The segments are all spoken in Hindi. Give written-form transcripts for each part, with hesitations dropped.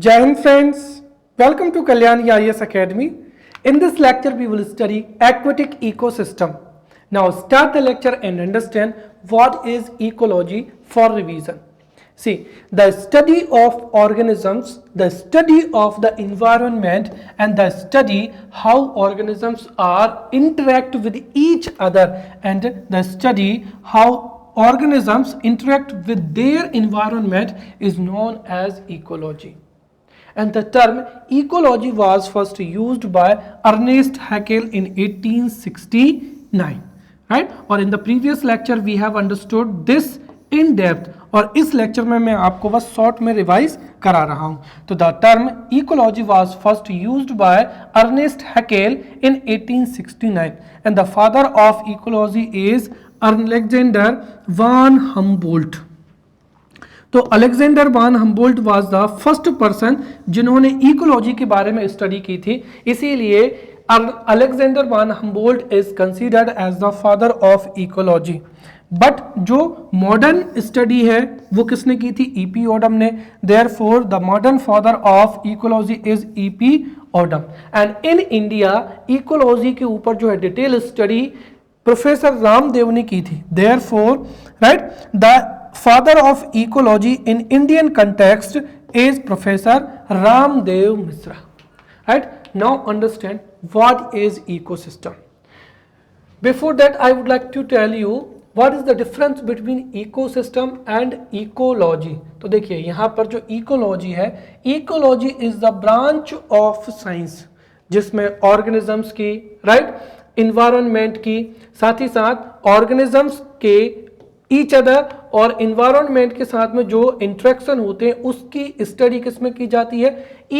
Jai Hind friends, welcome to Kalyani IAS Academy. In this lecture we will study aquatic ecosystem. Now start the lecture and understand what is ecology for revision. See, the study of organisms, the study of the environment and the study how organisms are interact with each other and the study how organisms interact with their environment is known as ecology. And the term ecology was first used by Ernest Haeckel in 1869, right? और in the previous lecture we have understood this in depth और इस लेक्चर में मैं आपको बस शॉर्ट में रिवाइज करा रहा हूं. तो the term ecology was first used by Ernst Haeckel in 1869 and the father of ecology is Alexander von Humboldt. तो Alexander von Humboldt was the first person जिन्होंने इकोलॉजी के बारे में स्टडी की थी, इसीलिए Alexander von Humboldt is considered as the father of ecology. But जो मॉडर्न स्टडी है वो किसने की थी? ईपी ओडम ने. Therefore the modern father of ecology is EP Odum. And in India ecology के ऊपर जो है डिटेल स्टडी प्रोफेसर रामदेव ने की थी. Therefore right the father of ecology in Indian context is professor Ramdev Mishra. Right, now understand what is ecosystem. Before that I would like to tell you what is the difference between ecosystem and ecology. तो देखिए यहाँ पर जो ecology है, ecology is the branch of science जिसमें organisms की right environment की साथ ही साथ organisms के each other और environment के साथ में जो interaction होते हैं उसकी study किसमें की जाती है?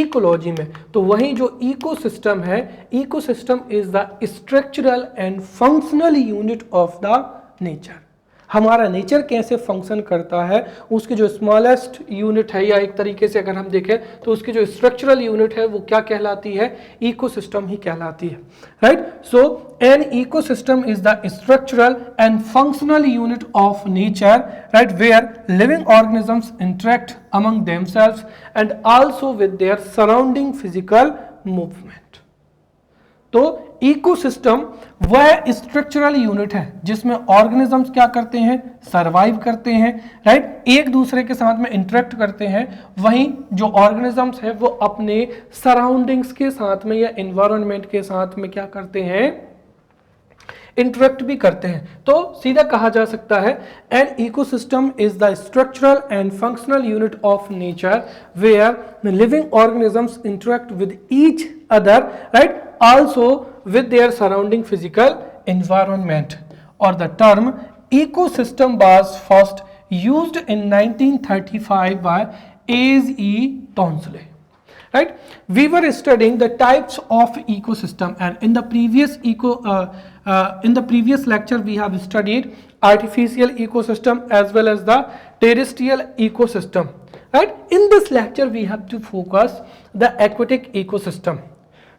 ecology में. तो वहीं जो ecosystem है, ecosystem is the structural and functional unit of the nature. हमारा नेचर कैसे फंक्शन करता है उसकी जो स्मॉलेस्ट यूनिट है, या एक तरीके से अगर हम देखें तो उसकी जो स्ट्रक्चरल यूनिट है वो क्या कहलाती है? इकोसिस्टम ही कहलाती है. Right, so an ecosystem is the structural and functional unit of nature, right, where living organisms interact among themselves and also with their surrounding physical movement. तो इकोसिस्टम वह स्ट्रक्चरल यूनिट है जिसमें ऑर्गेनिजम्स क्या करते हैं? सरवाइव करते हैं, राइट, एक दूसरे के साथ में इंटरेक्ट करते हैं. वहीं जो ऑर्गेनिजम्स है वो अपने सराउंडिंग्स के साथ में या एनवायरनमेंट के साथ में क्या करते हैं? इंटरेक्ट भी करते हैं. तो सीधा कहा जा सकता है an ecosystem is the structural and functional unit of nature where living organisms interact with each other, right, also with their surrounding physical environment. Or the term ecosystem was first used in 1935 by A.E. Townsley. Right, we were studying the types of ecosystem and in the previous lecture we have studied artificial ecosystem as well as the terrestrial ecosystem. Right, in this lecture we have to focus the aquatic ecosystem.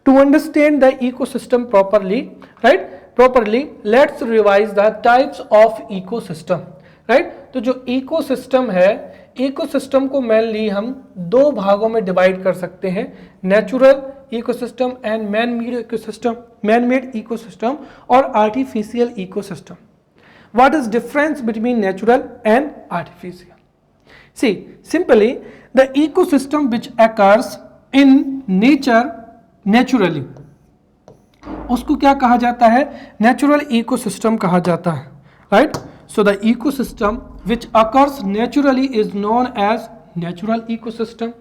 To understand the ecosystem properly, let's revise the types of ecosystem. Right, तो जो ecosystem है, ecosystem को mainly हम दो भागों में divide कर सकते हैं, natural ecosystem and man-made ecosystem और artificial ecosystem. What is difference between natural and artificial? See, simply the ecosystem which occurs in nature naturally उसको क्या कहा जाता है? नेचुरल इकोसिस्टम कहा जाता है. Right, so the ecosystem which occurs naturally is known as natural ecosystem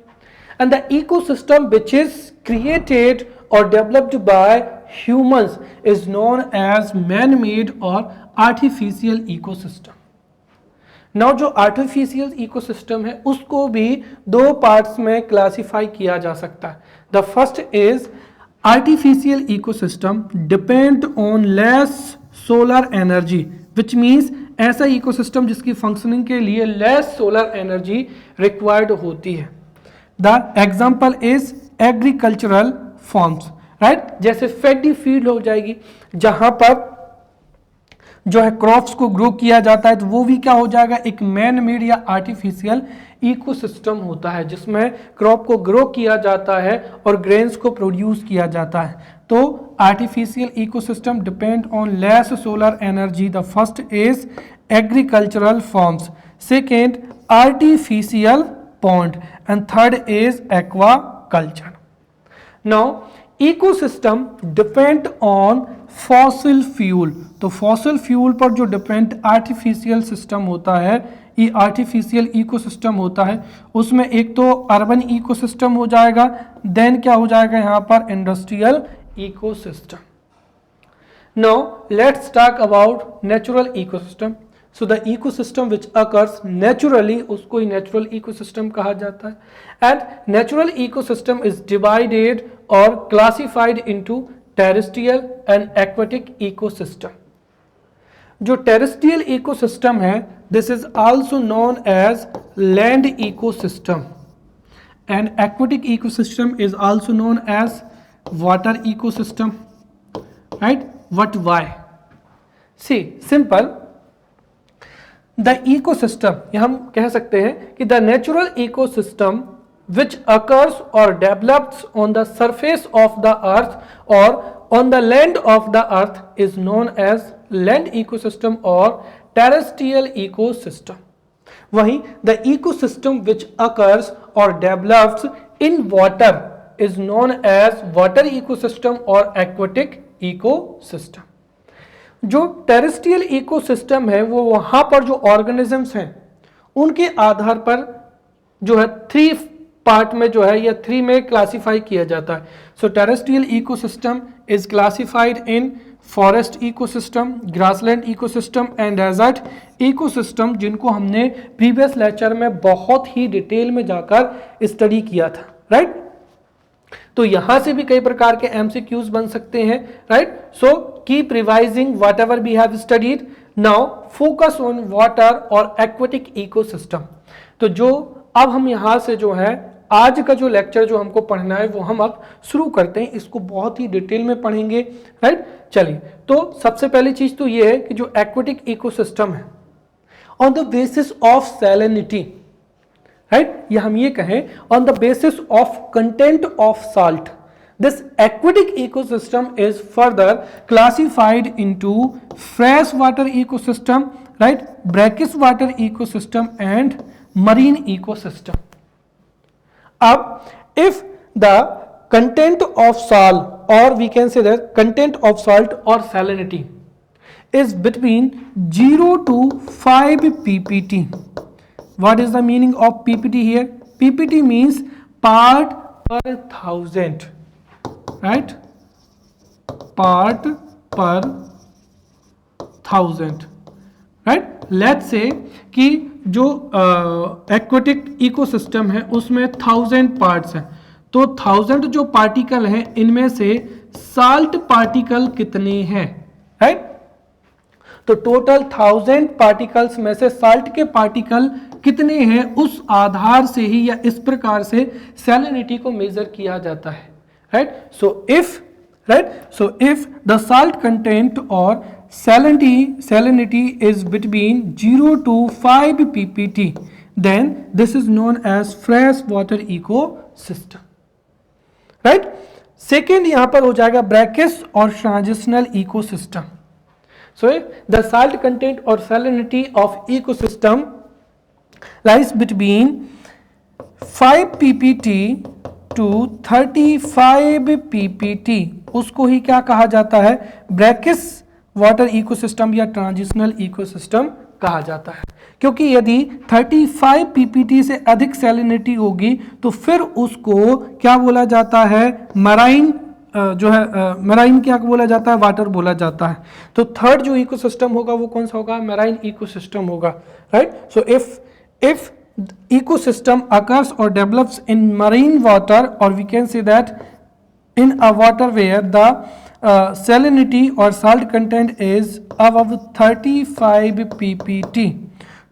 and the ecosystem which is created और developed by humans is known as man made और आर्टिफिशियल इकोसिस्टम. नाउ जो आर्टिफिशियल इकोसिस्टम है उसको भी दो पार्ट्स में क्लासिफाई किया जा सकता है. The first is artificial ecosystem depend on less solar energy, which means ऐसा इकोसिस्टम जिसकी फंक्शनिंग के लिए लेस सोलर एनर्जी रिक्वायर्ड होती है. The example is agricultural forms. Right, जैसे फैडी फील्ड हो जाएगी जहां पर जो है क्रॉप्स को ग्रो किया जाता है, तो वो भी क्या हो जाएगा, एक मैन मेड या आर्टिफिशियल इकोसिस्टम होता है जिसमें क्रॉप को ग्रो किया जाता है और ग्रेन्स को प्रोड्यूस किया जाता है। तो artificial ecosystem depend on less solar energy. The first is agricultural forms, second artificial pond, and third is aquaculture. Now ecosystem depend on fossil fuel, तो fossil fuel पर जो डिपेंड आर्टिफिशियल सिस्टम होता है, ये आर्टिफिशियल इकोसिस्टम होता है, उसमें एक तो अर्बन इकोसिस्टम हो जाएगा, देन क्या हो जाएगा यहाँ पर industrial ecosystem. Now let's talk about natural ecosystem. So the ecosystem which occurs naturally, उसको ही natural ecosystem कहा जाता है। And natural ecosystem is divided or classified into terrestrial and aquatic ecosystem. जो terrestrial ecosystem है, this is also known as land ecosystem, and aquatic ecosystem is also known as water ecosystem, right? What, why? See, simple. The ecosystem, ये हम कह सकते हैं कि the natural ecosystem which occurs or develops on the surface of the earth or on the land of the earth is known as land ecosystem or terrestrial ecosystem. वहीं the ecosystem which occurs or develops in water is known as water ecosystem or aquatic ecosystem. जो टेरेस्ट्रियल इकोसिस्टम है वो वहाँ पर जो ऑर्गेनिजम्स हैं उनके आधार पर जो है 3 पार्ट में जो है या 3 में क्लासिफाई किया जाता है। So terrestrial ecosystem is classified in forest ecosystem, grassland ecosystem and desert ecosystem, जिनको हमने प्रीवियस लेक्चर में बहुत ही डिटेल में जाकर स्टडी किया था, राइट। तो यहां से भी कई प्रकार के एमसीक्यूज बन सकते हैं, right. So keep revising whatever we have studied. Now focus on water और एक्वेटिक इकोसिस्टम। तो जो अब हम यहां से जो है आज का जो लेक्चर जो हमको पढ़ना है वो हम अब शुरू करते हैं, इसको बहुत ही डिटेल में पढ़ेंगे, राइट। चलिए, तो सबसे पहली चीज तो ये है कि जो एक्वेटिक इकोसिस्टम है on the basis of salinity, right, ये हम ये कहें on the basis of content of salt, this aquatic ecosystem is further classified into fresh water ecosystem, right, brackish water ecosystem and marine ecosystem. अब if the content of salt, or we can say that content of salt or salinity is between 0 to 5 ppt. What is the meaning of ppt here? Ppt means part per thousand, right? Part per thousand, right? Let's say कि जो एक्वेटिक इकोसिस्टम है उसमें 1000 पार्ट्स हैं, तो 1000 जो पार्टिकल हैं इनमें से साल्ट पार्टिकल कितने हैं, राइट। तो टोटल 1000 पार्टिकल्स में से साल्ट के पार्टिकल कितने हैं उस आधार से ही या इस प्रकार से सैलिनिटी को मेजर किया जाता है, right. So if the salt content और salinity is between 0 to 5 ppt, then this is known as fresh water ecosystem, right. Second यहां पर हो जाएगा ब्रैकिश और transitional ecosystem. So the salt content और salinity of ecosystem lies between 5 ppt to 35 ppt, उसको ही क्या कहा जाता है, ब्रैकिश वाटर इकोसिस्टम या ट्रांजिशनल इकोसिस्टम कहा जाता है। क्योंकि यदि 35 ppt से अधिक सैलिनिटी होगी तो फिर उसको क्या बोला जाता है, मराइन जो है मराइन क्या बोला जाता है, वाटर बोला जाता है। तो थर्ड जो इकोसिस्टम होगा वो कौन सा होगा, मराइन इकोसिस्टम होगा, right. So if ecosystem occurs or develops in marine water, or we can say that in a water where the salinity or salt content is above 35 ppt,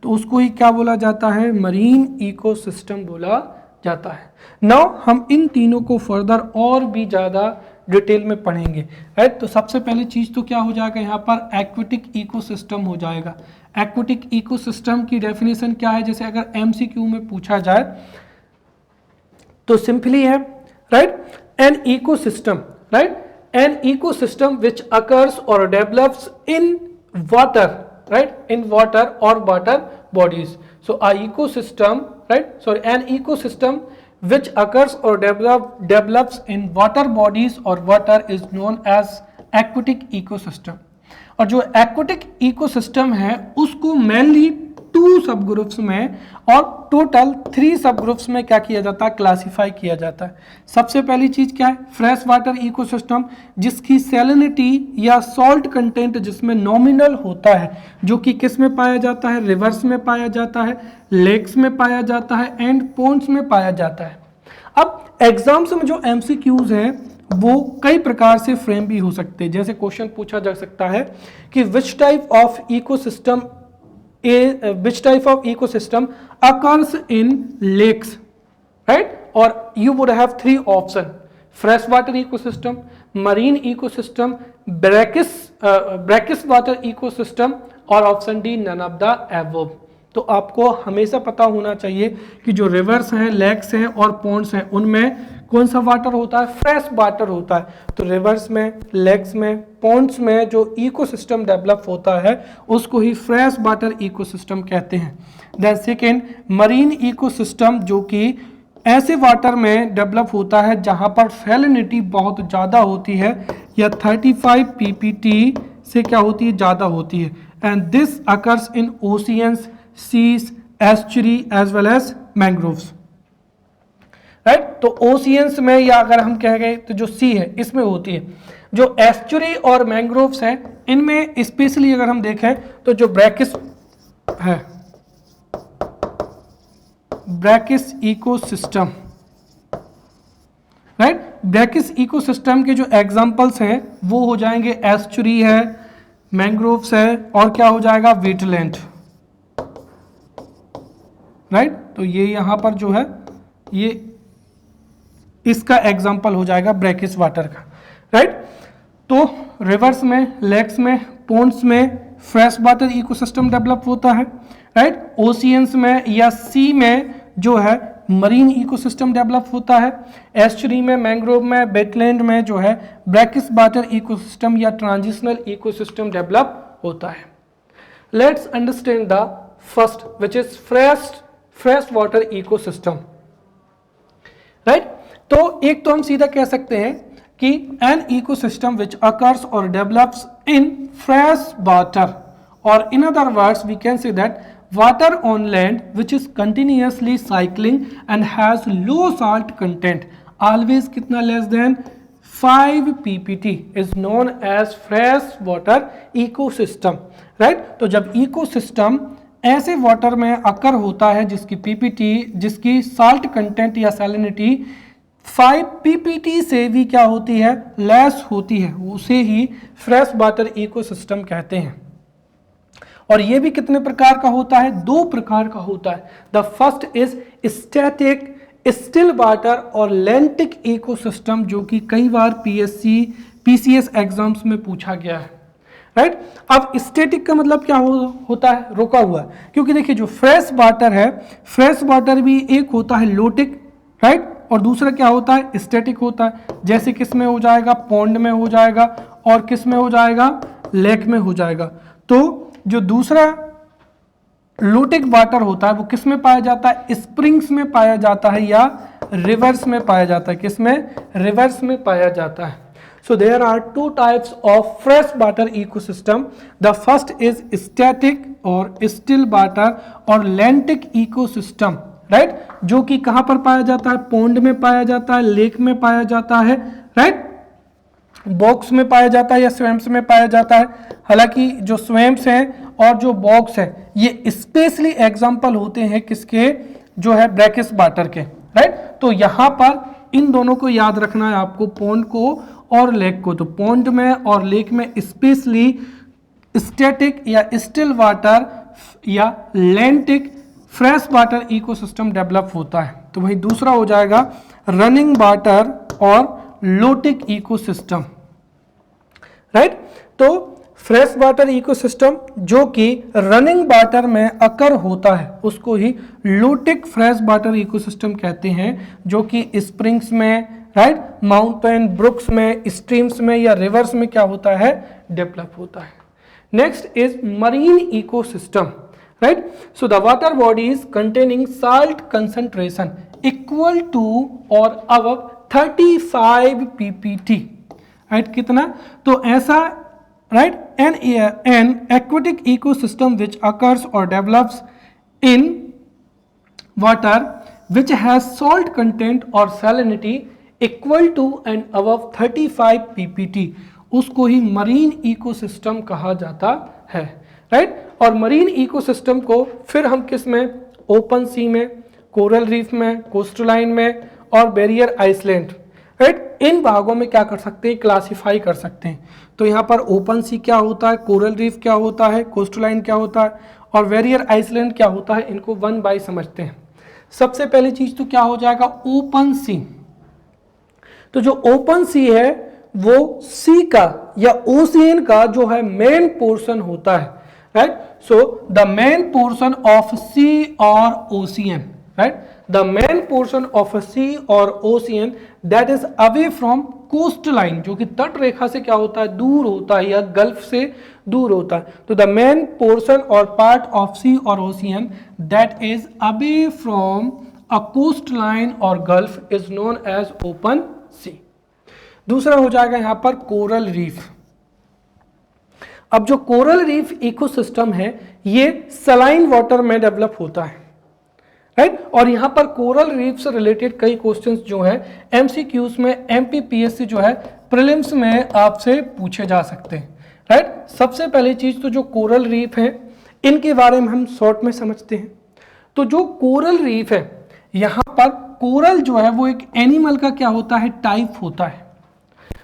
तो उसको ही क्या बोला जाता है, मरीन इकोसिस्टम बोला जाता है। नाउ हम इन तीनों को फर्दर और भी ज़्यादा डिटेल में पढ़ेंगे, राइट। तो सबसे पहली चीज तो क्या हो जाएगा यहाँ पर, एक्वेटिक इकोसिस्टम हो जाएगा। एक्वेटिक इकोसिस्टम की डेफिनेशन क्या है, जैसे अगर एमसीक्यू में पूछा जाए तो सिंपली है, right, an ecosystem, right, an ecosystem which occurs और develops in water, right, in water or water bodies. So a ecosystem, right, sorry, an ecosystem which occurs or develops in water bodies or water is known as aquatic ecosystem. और जो एक्वेटिक इकोसिस्टम है उसको मेनली 2 सब ग्रुप्स में और टोटल 3 सब ग्रुप्स में क्या किया जाता है, क्लासिफाई किया जाता है। सबसे पहली चीज क्या है, फ्रेश वाटर इकोसिस्टम, जिसकी सैलिनिटी या सॉल्ट कंटेंट जिसमें नॉमिनल होता है, जो कि किस में पाया जाता है, रिवर्स में पाया जाता है, लेक्स में पाया जाता है एंड पोन्ड्स में पाया जाता है। अब एग्जाम्स में जो एमसीक्यूज हैं वो कई प्रकार से फ्रेम भी हो सकते हैं। जैसे क्वेश्चन पूछा जा सकता है कि which type of ecosystem occurs in lakes, right? Or you would have 3 options: freshwater ecosystem, marine ecosystem, brackish water ecosystem, और option D none of the above। तो आपको हमेशा पता होना चाहिए कि जो रिवर्स हैं, लेक्स हैं और पॉन्ड्स हैं, उनमें कौन सा वाटर होता है, फ्रेश वाटर होता है। तो रिवर्स में, लेक्स में, पॉन्ड्स में जो इकोसिस्टम डेवलप होता है उसको ही फ्रेश वाटर इकोसिस्टम कहते हैं। देन सेकेंड, मरीन इकोसिस्टम, जो कि ऐसे वाटर में डेवलप होता है जहां पर सैलिनिटी बहुत ज़्यादा होती है या 35 ppt से क्या होती है, ज़्यादा होती है। And this occurs in oceans, seas, estuary as well as mangroves, right. तो ओशियंस में या अगर हम कह गए तो जो सी है इसमें होती है। जो एस्चुरी और मैंग्रोव्स है इनमें स्पेशली अगर हम देखें तो जो ब्रैकिश है, brackish ecosystem, right, brackish ecosystem के जो एग्जांपल्स हैं वो हो जाएंगे एस्चुरी है, मैंग्रोव्स है और क्या हो जाएगा, वेटलैंड, राइट। तो ये यहां पर जो है ये इसका एग्जाम्पल हो जाएगा ब्रैकिश वाटर का, राइट। तो रिवर्स में, लेक्स में, पोन्ड्स में फ्रेश वाटर इकोसिस्टम डेवलप होता है, राइट। ओशियंस में या सी में जो है मरीन इकोसिस्टम डेवलप होता है, एस्चुरी में, मैंग्रोव में, वेटलैंड में जो है ब्रैकिश वाटर इकोसिस्टम या ट्रांजिशनल इकोसिस्टम डेवलप होता है। Let's understand the first which is fresh water ecosystem, right. तो एक तो हम सीधा कह सकते हैं कि एन इकोसिस्टम विच अकर्स और डेवलप्स इन फ्रेश वाटर, और in other words we can say that water on land which is continuously cycling and has low salt content, always कितना less than 5 ppt is known as fresh water ecosystem, right। तो जब इकोसिस्टम ऐसे वाटर में अकर होता है जिसकी पीपीटी, जिसकी साल्ट कंटेंट या सैलिनिटी 5 ppt से भी क्या होती है, लेस होती है, उसे ही फ्रेश वाटर इकोसिस्टम कहते हैं। और ये भी कितने प्रकार का होता है, 2 प्रकार का होता है। The first is static still water और लेंटिक इकोसिस्टम, जो कि कई बार पीसीएस एग्जाम्स में पूछा गया है, राइट। अब स्टैटिक का मतलब क्या होता है, रुका हुआ, क्योंकि देखिए जो फ्रेश वाटर है, फ्रेश वाटर भी एक होता है लोटिक, राइट, और दूसरा क्या होता है, स्टैटिक होता है। जैसे किस में हो जाएगा, पॉन्ड में हो जाएगा और किस में हो जाएगा, लेक में हो जाएगा। तो जो दूसरा लोटिक वाटर होता है वो किस में पाया जाता है, स्प्रिंग्स में पाया जाता है या रिवर्स में पाया जाता है, किस में, रिवर्स में पाया जाता है। So there are 2 types of fresh water ecosystem. The first is static और स्टिल वाटर और लेंटिक इकोसिस्टम, राइट, जो कि कहां पर पाया जाता है, पॉन्ड में पाया जाता है, लेक में पाया जाता है, राइट, बॉक्स में पाया जाता है या स्वैम्प्स में पाया जाता है। हालांकि जो स्वैम्प्स हैं और जो बॉक्स है ये स्पेशली एग्जांपल होते हैं किसके, जो है ब्रैकिश वाटर के, राइट। तो यहाँ पर इन दोनों को याद रखना है आपको, पॉन्ड को और लेक को। तो पॉन्ड में और लेक में स्पेशली स्टैटिक या स्टिल वाटर या लेंटिक फ्रेश वाटर इकोसिस्टम डेवलप होता है। तो वही दूसरा हो जाएगा रनिंग वाटर और लोटिक इकोसिस्टम, राइट। तो फ्रेश वाटर इकोसिस्टम जो कि रनिंग वाटर में अकर होता है उसको ही लोटिक फ्रेश वाटर इकोसिस्टम कहते हैं, जो कि स्प्रिंग्स में, राइट, माउंटेन ब्रुक्स में, स्ट्रीम्स में या रिवर्स में क्या होता है, डेवलप होता है। Next is marine ecosystem, right? So the water bodies containing salt concentration equal to or above 35 ppt, right? कितना, तो ऐसा, right, an aquatic ecosystem which occurs or develops in water which has salt content or salinity equal to and above 35 ppt, उसको ही मरीन इकोसिस्टम कहा जाता है, राइट। और मरीन इकोसिस्टम को फिर हम किस में, ओपन सी में, कोरल रीफ में, कोस्टलाइन में और बैरियर आइसलैंड, राइट, इन भागों में क्या कर सकते हैं, क्लासिफाई कर सकते हैं। तो यहाँ पर ओपन सी क्या होता है, कोरल रीफ क्या होता है, कोस्टलाइन क्या होता है और बैरियर आइसलैंड क्या होता है, इनको 1 बाय समझते हैं। सबसे पहली चीज तो क्या हो जाएगा, ओपन सी। तो जो ओपन सी है वो सी का या ओशियन का जो है मेन पोर्शन होता है, right. So the main portion of sea और ocean, right, the main portion of sea और ocean that is away from coastline, जो कि तट रेखा से क्या होता है, दूर होता है या गल्फ से दूर होता है। तो द मेन पोर्शन और पार्ट ऑफ सी और ocean that is away from a coastline और gulf is known as open sea. दूसरा हो जाएगा यहां पर कोरल रीफ। अब जो कोरल रीफ इकोसिस्टम है ये सलाइन वाटर में डेवलप होता है, राइट। और यहां पर कोरल रीफ से रिलेटेड कई क्वेश्चंस जो है एमसीक्यूज में, एमपीपीएससी जो है प्रीलिम्स में आपसे पूछे जा सकते हैं, राइट। सबसे पहली चीज तो जो कोरल रीफ है इनके बारे में हम शॉर्ट में समझते हैं। तो जो कोरल रीफ है यहां पर कोरल जो है वो एक एनिमल का क्या होता है, टाइप होता है,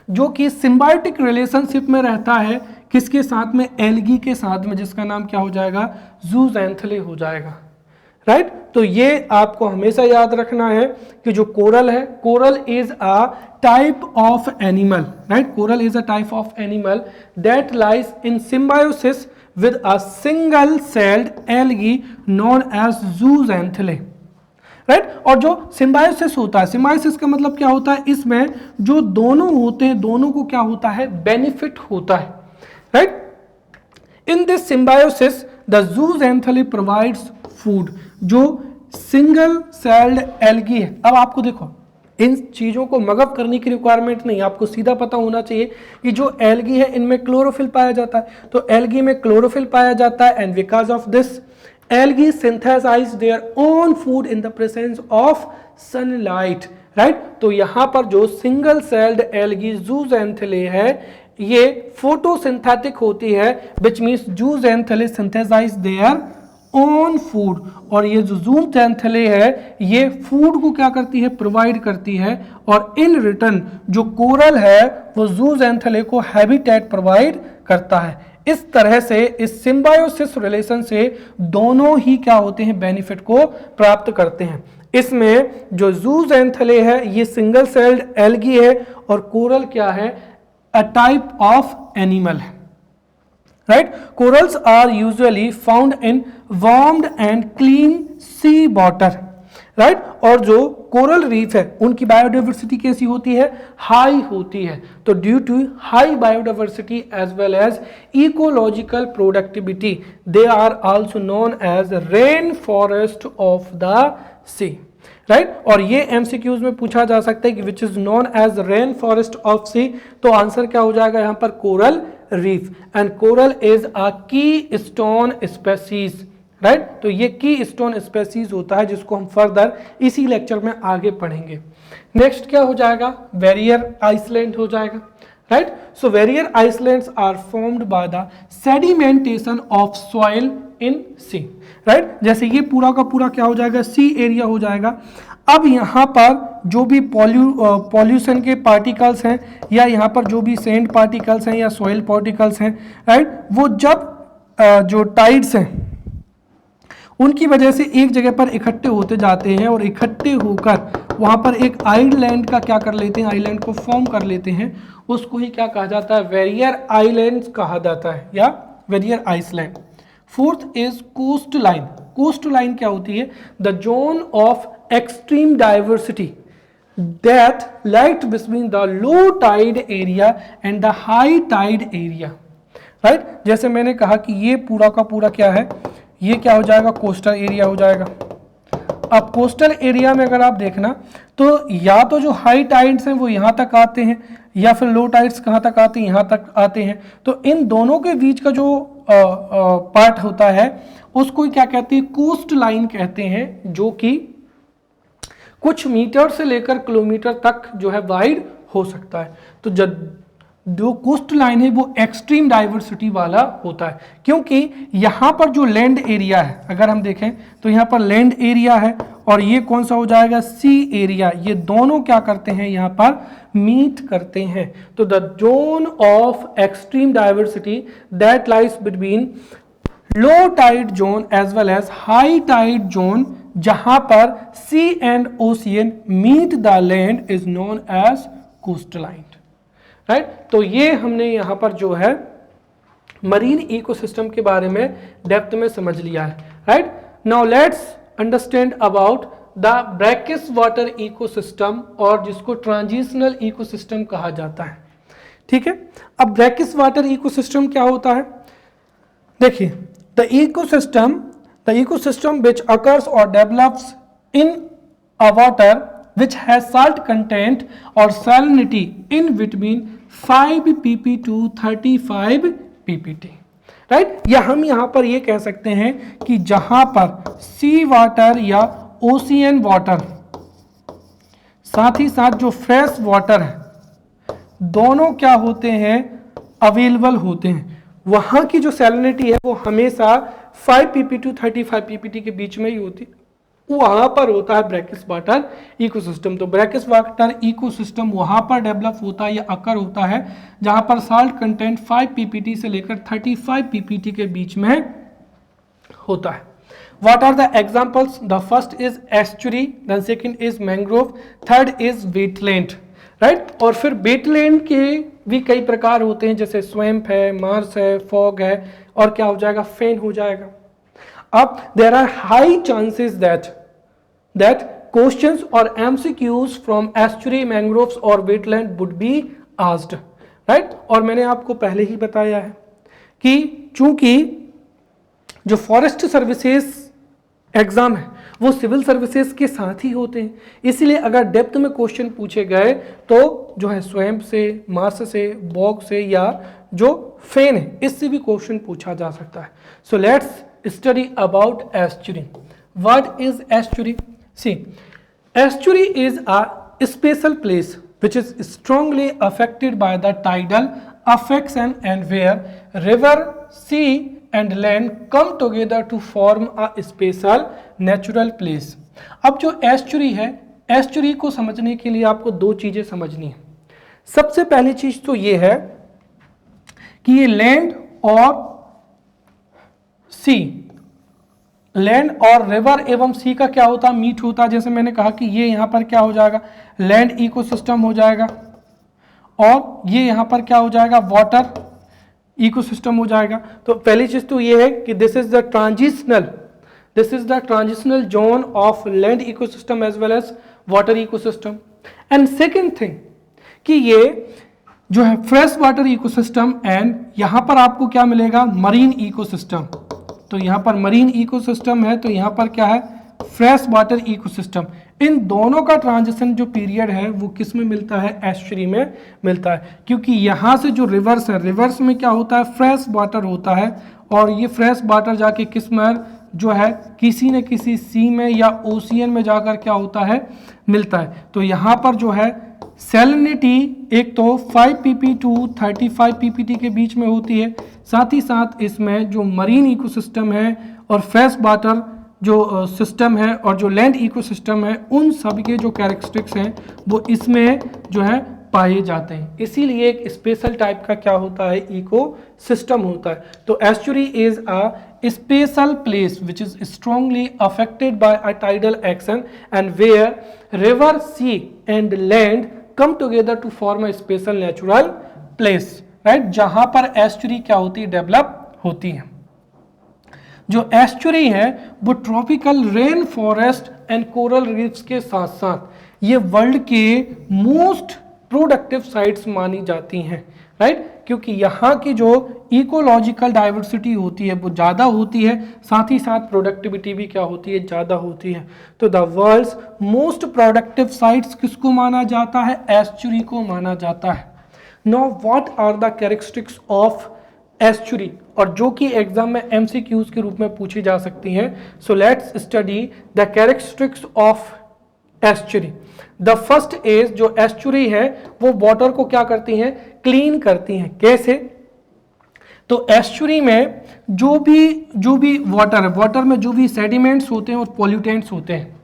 जो कि सिम्बायोटिक रिलेशनशिप में रहता है किसके साथ में, एल्गी के साथ में, जिसका नाम क्या हो जाएगा, जूज़ैंथले हो जाएगा, राइट। तो ये आपको हमेशा याद रखना है कि जो कोरल है, coral is a type of animal, right, coral is a type of animal that lies in symbiosis with a single celled algae known as zooxanthellae, right. और जो सिम्बायोसिस होता है, सिम्बायोसिस का मतलब क्या होता है, इसमें जो दोनों होते हैं दोनों को क्या होता है, बेनिफिट होता है, right. In this symbiosis the zooxanthellae provides food, जो सिंगल सेल्ड एल्गी है। अब आपको देखो इन चीजों को मगअप करने की रिक्वायरमेंट नहीं, आपको सीधा पता होना चाहिए कि जो एल्गी है इनमें क्लोरोफिल पाया जाता है, तो एल्गी में क्लोरोफिल पाया जाता है and because of this algae synthesize their own food in the presence of sunlight, right। तो यहां पर जो सिंगल सेल्ड एल्गी जूज़ैंथले है ये फोटोसिंथेटिक होती है, which means जूज़ैंथले synthesize their own food, और ये जो जूज़ैंथले है ये फूड को क्या करती है, प्रोवाइड करती है, और इन रिटर्न जो कोरल है वो जूज़ैंथले को हैबिटेट प्रोवाइड करता है। इस तरह से इस सिम्बायोसिस रिलेशन से दोनों ही क्या होते हैं, बेनिफिट को प्राप्त करते हैं। इसमें जो जूज़ैंथले है ये सिंगल सेल्ड एल्गी है और कोरल क्या है, अ टाइप ऑफ एनिमल है, right. Corals are usually found in warmed and clean sea water, right. और जो कोरल रीफ है उनकी बायोडाइवर्सिटी कैसी होती है, हाई होती है। तो due to high biodiversity as well as ecological productivity they are also known as rainforest of the sea, right. और ये एमसीक्यूज में पूछा जा सकता है कि which is known as rainforest of sea, तो आंसर क्या हो जाएगा यहां पर, coral reef. And coral is a keystone species, right. तो ये की स्टोन स्पेसीज होता है जिसको हम फर्दर इसी लेक्चर में आगे पढ़ेंगे। नेक्स्ट क्या हो जाएगा, बैरियर आइसलैंड हो जाएगा, right. So barrier islands are formed by the sedimentation of soil in sea, right. जैसे ये पूरा का पूरा क्या हो जाएगा, सी एरिया हो जाएगा। अब यहाँ पर जो भी पॉल्यूशन के पार्टिकल्स हैं या यहाँ पर जो भी सैंड पार्टिकल्स हैं या सॉइल पार्टिकल्स हैं, राइट, वो जब जो टाइड्स हैं उनकी वजह से एक जगह पर इकट्ठे होते जाते हैं और इकट्ठे होकर वहाँ पर एक आइलैंड का क्या कर लेते हैं, आइलैंड को फॉर्म कर लेते हैं, उसको ही क्या कहा जाता है, वेरियर आइलैंड्स कहा जाता है या barrier island. Fourth is coast line. Coast line क्या होती है, the zone of extreme diversity that lies between the low tide area and the high tide area, right? जैसे मैंने कहा कि ये पूरा का पूरा क्या है, ये क्या हो जाएगा, कोस्टल एरिया हो जाएगा। अब कोस्टल एरिया में अगर आप देखना तो या तो जो हाई टाइड्स हैं वो यहाँ तक आते हैं या फिर लो टाइड्स कहाँ तक आते हैं, यहाँ तक आते हैं। तो इन दोनों के बीच का जो पार्ट होता है उसको क्या कहते हैं, कोस्ट लाइन कहते हैं, जो कि कुछ मीटर से लेकर किलोमीटर तक जो है वाइड हो सकता है। तो जो कोस्ट लाइन है वो एक्सट्रीम डाइवर्सिटी वाला होता है, क्योंकि यहाँ पर जो लैंड एरिया है, अगर हम देखें तो यहाँ पर लैंड एरिया है और ये कौन सा हो जाएगा, सी एरिया। ये दोनों क्या करते हैं, यहाँ पर मीट करते हैं। तो the zone of extreme diversity that lies between low tide zone as well as high tide zone, जहां पर sea and ocean meet the land, is known as coastline, right. तो ये हमने यहां पर जो है मरीन इकोसिस्टम के बारे में डेप्थ में समझ लिया है, right. Now let's understand about the brackish water ecosystem, और जिसको ट्रांजिशनल इकोसिस्टम कहा जाता है, ठीक है। अब ब्रैकिश वाटर इकोसिस्टम क्या होता है, देखिए, the ecosystem which occurs or develops in a water which has salt content or salinity in between 5 pp to 35 ppt, right. या हम यहाँ पर ये कह सकते हैं कि जहां पर सी वाटर या ओशियन वाटर, साथ ही साथ जो फ्रेश वाटर है, दोनों क्या होते हैं, अवेलेबल होते हैं, वहां की जो सैलिनिटी है वो हमेशा 5 pp to 35 ppt के बीच में ही होती, वहां पर होता है ब्रैकिश वाटर इकोसिस्टम। तो ब्रैकिश वाटर इकोसिस्टम वहां पर डेवलप होता है या अकर होता है जहां पर साल्ट कंटेंट 5 ppt से लेकर 35 ppt के बीच में होता है। What are the examples? The first is estuary, then second is mangrove, third is wetland, right? और फिर वेटलैंड के भी कई प्रकार होते हैं, जैसे स्वैम्प है, मार्स है, फॉग है, और क्या हो जाएगा, फेन हो जाएगा। अब there are high chances that questions or MCQs from estuary, mangroves और wetland would be asked, right? और मैंने आपको पहले ही बताया है कि चूंकि जो फॉरेस्ट सर्विसेज एग्जाम है वो सिविल सर्विसेज के साथ ही होते हैं, इसलिए अगर डेप्थ में क्वेश्चन पूछे गए तो जो है स्वैम्प से, मार्स से, बॉग से, या जो फेन है इससे भी क्वेश्चन पूछा जा सकता है। So let's study about estuary. What is estuary? See, estuary is a special place which is strongly affected by the tidal effects and where river, sea and land come together to form a special natural place। अब जो एस्चुरी है, एस्चुरी को समझने के लिए आपको दो चीजें समझनी है। सबसे पहली चीज तो ये है कि ये लैंड और सी, लैंड और रिवर एवं सी का क्या होता है, मीट होता है। जैसे मैंने कहा कि ये यहाँ पर क्या हो जाएगा, लैंड इकोसिस्टम हो जाएगा, और ये यहाँ पर क्या हो जाएगा, वाटर इकोसिस्टम हो जाएगा। तो पहली चीज तो ये है कि this is the transitional zone of land ecosystem as well as water ecosystem. And second thing कि ये जो है फ्रेश वाटर इकोसिस्टम, एंड यहाँ पर आपको क्या मिलेगा, मरीन इकोसिस्टम। तो यहाँ पर मरीन इकोसिस्टम है, तो यहाँ पर क्या है, फ्रेश वाटर इकोसिस्टम। इन दोनों का ट्रांजिशन जो पीरियड है वो किस में मिलता है, एस्चुरी में मिलता है, क्योंकि यहाँ से जो रिवर्स है, रिवर्स में क्या होता है, फ्रेश वाटर होता है, और ये फ्रेश वाटर जाके किस में जो है, किसी न किसी सी में या ओशियन में जाकर क्या होता है, मिलता है। तो यहाँ पर जो है सैलिनिटी एक तो 5 pp to 35 ppt के बीच में होती है, साथ ही साथ इसमें जो मरीन इकोसिस्टम है और फ्रेश वाटर जो सिस्टम है और जो लैंड इकोसिस्टम है, उन सब के जो कैरेक्टरिस्टिक्स हैं वो इसमें जो है पाए जाते हैं। इसीलिए एक स्पेशल टाइप का क्या होता है, इकोसिस्टम होता है। तो estuary is a special place which is strongly affected by a tidal action and where river, sea and land come together to form a special natural place, right? जहां पर एस्चुरी क्या होती है, डेवलप होती है। जो एस्चुरी है वो tropical rain forest and coral reefs के साथ साथ ये वर्ल्ड के मोस्ट प्रोडक्टिव साइट्स मानी जाती हैं, राइट? क्योंकि यहाँ की जो इकोलॉजिकल डाइवर्सिटी होती है वो ज़्यादा होती है, साथ ही साथ प्रोडक्टिविटी भी क्या होती है, ज़्यादा होती है। तो the world's most productive sites किसको माना जाता है, एस्चुरी को माना जाता है। Now what are the characteristics of estuary, और जो कि एग्जाम में एमसीक्यूज के रूप में पूछी जा सकती हैं। सो let's study the characteristics of estuary. The first is, जो एस्चुरी है वो वाटर को क्या करती हैं, क्लीन करती हैं। कैसे? तो एस्चुरी में जो भी वाटर है, वाटर में जो भी सेडिमेंट्स होते हैं और पॉल्यूटेंट्स होते हैं,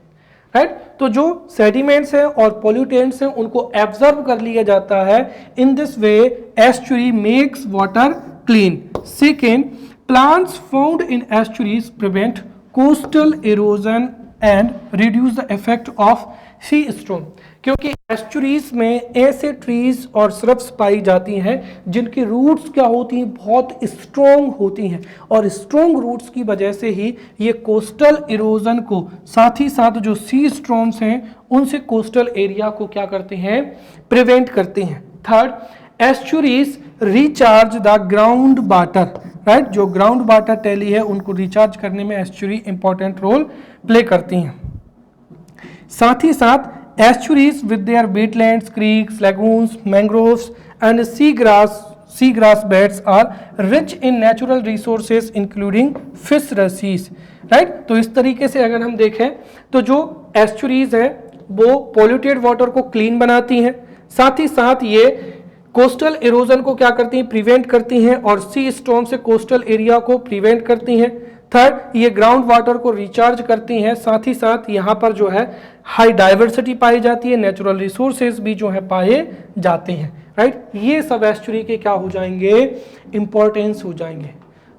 राइट? तो जो सेडिमेंट्स हैं और पॉल्यूटेंट्स हैं उनको एब्जॉर्ब कर लिया जाता है। In this way estuary makes water clean. Second, plants found in estuaries prevent coastal erosion and reduce the effect of sea storm. क्योंकि एस्चुरीज में ऐसे ट्रीज और श्रब्स पाई जाती हैं जिनकी रूट्स क्या होती हैं, बहुत स्ट्रॉन्ग होती हैं, और स्ट्रॉन्ग रूट्स की वजह से ही ये कोस्टल इरोजन को, साथ ही साथ जो सी स्टॉर्म्स हैं उनसे कोस्टल एरिया को क्या करते हैं, प्रिवेंट करते हैं। Third, estuaries recharge the ground water, right? जो ग्राउंड वाटर टैली है उनको रिचार्ज करने में एस्चुरी इंपॉर्टेंट रोल प्ले करती हैं। साथ ही साथ estuaries with their wetlands, creeks, lagoons, mangroves and sea grass beds are rich in natural resources including fisheries, right? तो इस तरीके से अगर हम देखें तो जो एस्चुरीज है वो पॉल्यूटेड वाटर को क्लीन बनाती हैं, साथ ही साथ ये कोस्टल इरोजन को क्या करती हैं, प्रिवेंट करती हैं, और सी स्टॉर्म से कोस्टल एरिया को प्रिवेंट करती हैं। थर्ड, ये ग्राउंड वाटर को रिचार्ज करती हैं, साथ ही साथ यहाँ पर जो है हाई डाइवर्सिटी पाई जाती है, नेचुरल रिसोर्सेज भी जो है पाए जाते हैं, राइट? ये सब एस्चुरी के क्या हो जाएंगे, इंपॉर्टेंस हो जाएंगे।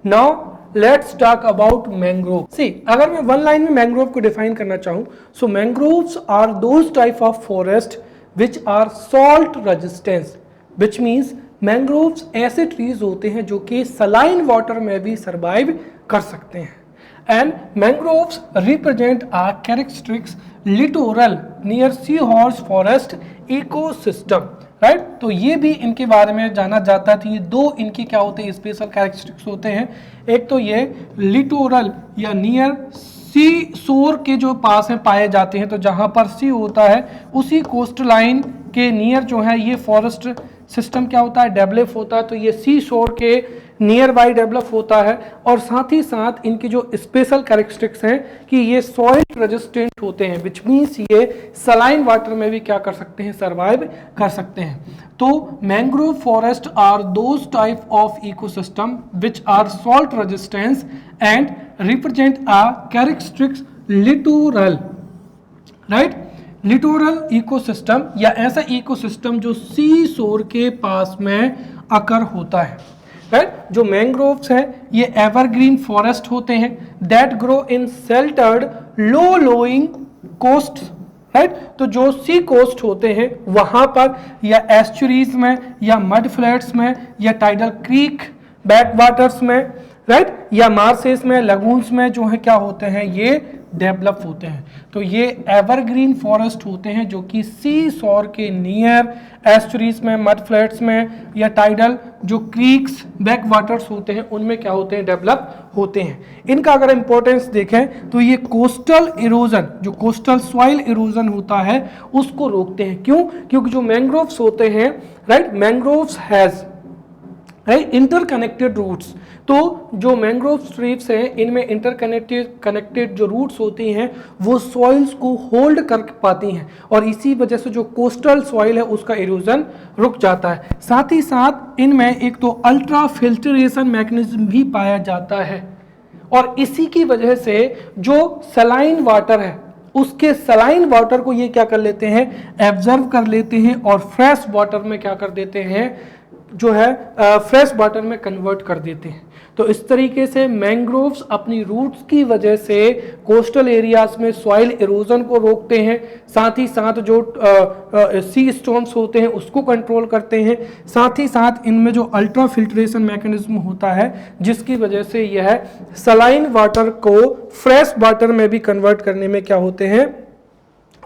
Now let's talk about mangrove. See, अगर मैं वन लाइन में मैंग्रोव को डिफाइन करना चाहूँ, so mangroves are those type of forest which are salt resistance, which means mangroves ऐसे ट्रीज होते हैं जो कि सलाइन वाटर में भी सर्वाइव कर सकते हैं। And mangroves represent a characteristics littoral near sea horse forest ecosystem, right? तो ये भी इनके बारे में जाना जाता था। ये दो इनके क्या होते हैं, स्पेशल कैरेक्टरिस्टिक्स होते हैं। एक तो ये लिटोरल या नियर सी शोर के जो पास है पाए जाते हैं, तो जहां पर सी होता है उसी कोस्ट लाइन के नियर जो है ये फॉरेस्ट सिस्टम क्या होता है, डेवलप होता है। तो ये सी शोर के नियर बाई डेवलप होता है, और साथ ही साथ इनकी जो स्पेशल कैरेक्टरिस्टिक्स हैं कि ये सॉइल रेजिस्टेंट होते हैं, विच मीन्स ये सलाइन वाटर में भी क्या कर सकते हैं, सर्वाइव कर सकते हैं। तो mangrove forest are those type of ecosystem which are salt resistance and represent a characteristics littoral, right? Littoral ecosystem या ऐसा इकोसिस्टम जो सी शोर के पास में अकर होता है, राइट? जो मैंग्रोव्स हैं ये एवरग्रीन फॉरेस्ट होते हैं that grow in sheltered low lying coast, right? तो जो सी कोस्ट होते हैं वहां पर या एस्चुरीज में या मड फ्लैट्स में या टाइडल क्रीक बैक वाटर्स में, राइट? या मार्सेस में, लगून्स में जो है क्या होते हैं, ये डेवलप होते हैं। तो ये एवरग्रीन फॉरेस्ट होते हैं जो कि सी शोर के नियर एस्चुरीज में, मड फ्लैट्स में या टाइडल जो क्रीक्स बैक वाटर्स होते हैं उनमें क्या होते हैं, डेवलप होते हैं। इनका अगर इंपॉर्टेंस देखें तो ये कोस्टल इरोजन, जो कोस्टल सॉइल इरोजन होता है उसको रोकते हैं। क्यों? क्योंकि जो मैंग्रोव्स होते हैं, right, mangroves has interconnected roots. तो जो मैंग्रोव ट्रीज हैं इनमें कनेक्टेड जो रूट्स होती हैं वो सॉइल्स को होल्ड कर पाती हैं, और इसी वजह से जो कोस्टल सॉइल है उसका इरोजन रुक जाता है। साथ ही साथ इनमें एक तो अल्ट्रा फिल्ट्रेशन मैकेनिज्म भी पाया जाता है, और इसी की वजह से जो सलाइन वाटर है उसके सलाइन वाटर को ये क्या कर लेते हैं, एब्जर्व कर लेते हैं, और फ्रेश वाटर में क्या कर देते हैं, जो है फ्रेश वाटर में कन्वर्ट कर देते हैं। तो इस तरीके से मैंग्रोव्स अपनी रूट्स की वजह से कोस्टल एरियाज में सॉइल इरोजन को रोकते हैं, साथ ही साथ जो सी स्टॉर्म्स होते हैं उसको कंट्रोल करते हैं, साथ ही साथ इनमें जो अल्ट्रा फिल्ट्रेशन मैकेनिज्म होता है जिसकी वजह से यह सलाइन वाटर को फ्रेश वाटर में भी कन्वर्ट करने में क्या होते हैं,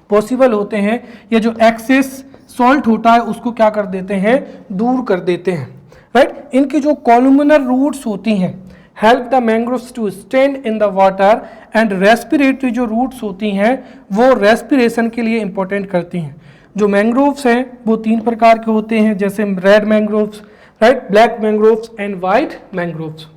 पॉसिबल होते हैं। ये जो एक्सेस सॉल्ट होता है उसको क्या कर देते हैं, दूर कर देते हैं, राइट। इनकी जो कॉलुमिनर रूट्स होती हैं help the mangroves to stand in the water and respiratory जो रूट्स होती हैं वो रेस्पिरेशन के लिए इंपॉर्टेंट करती हैं। जो मैंग्रोव्स हैं वो 3 प्रकार के होते हैं, जैसे red mangroves, right, black mangroves and white mangroves.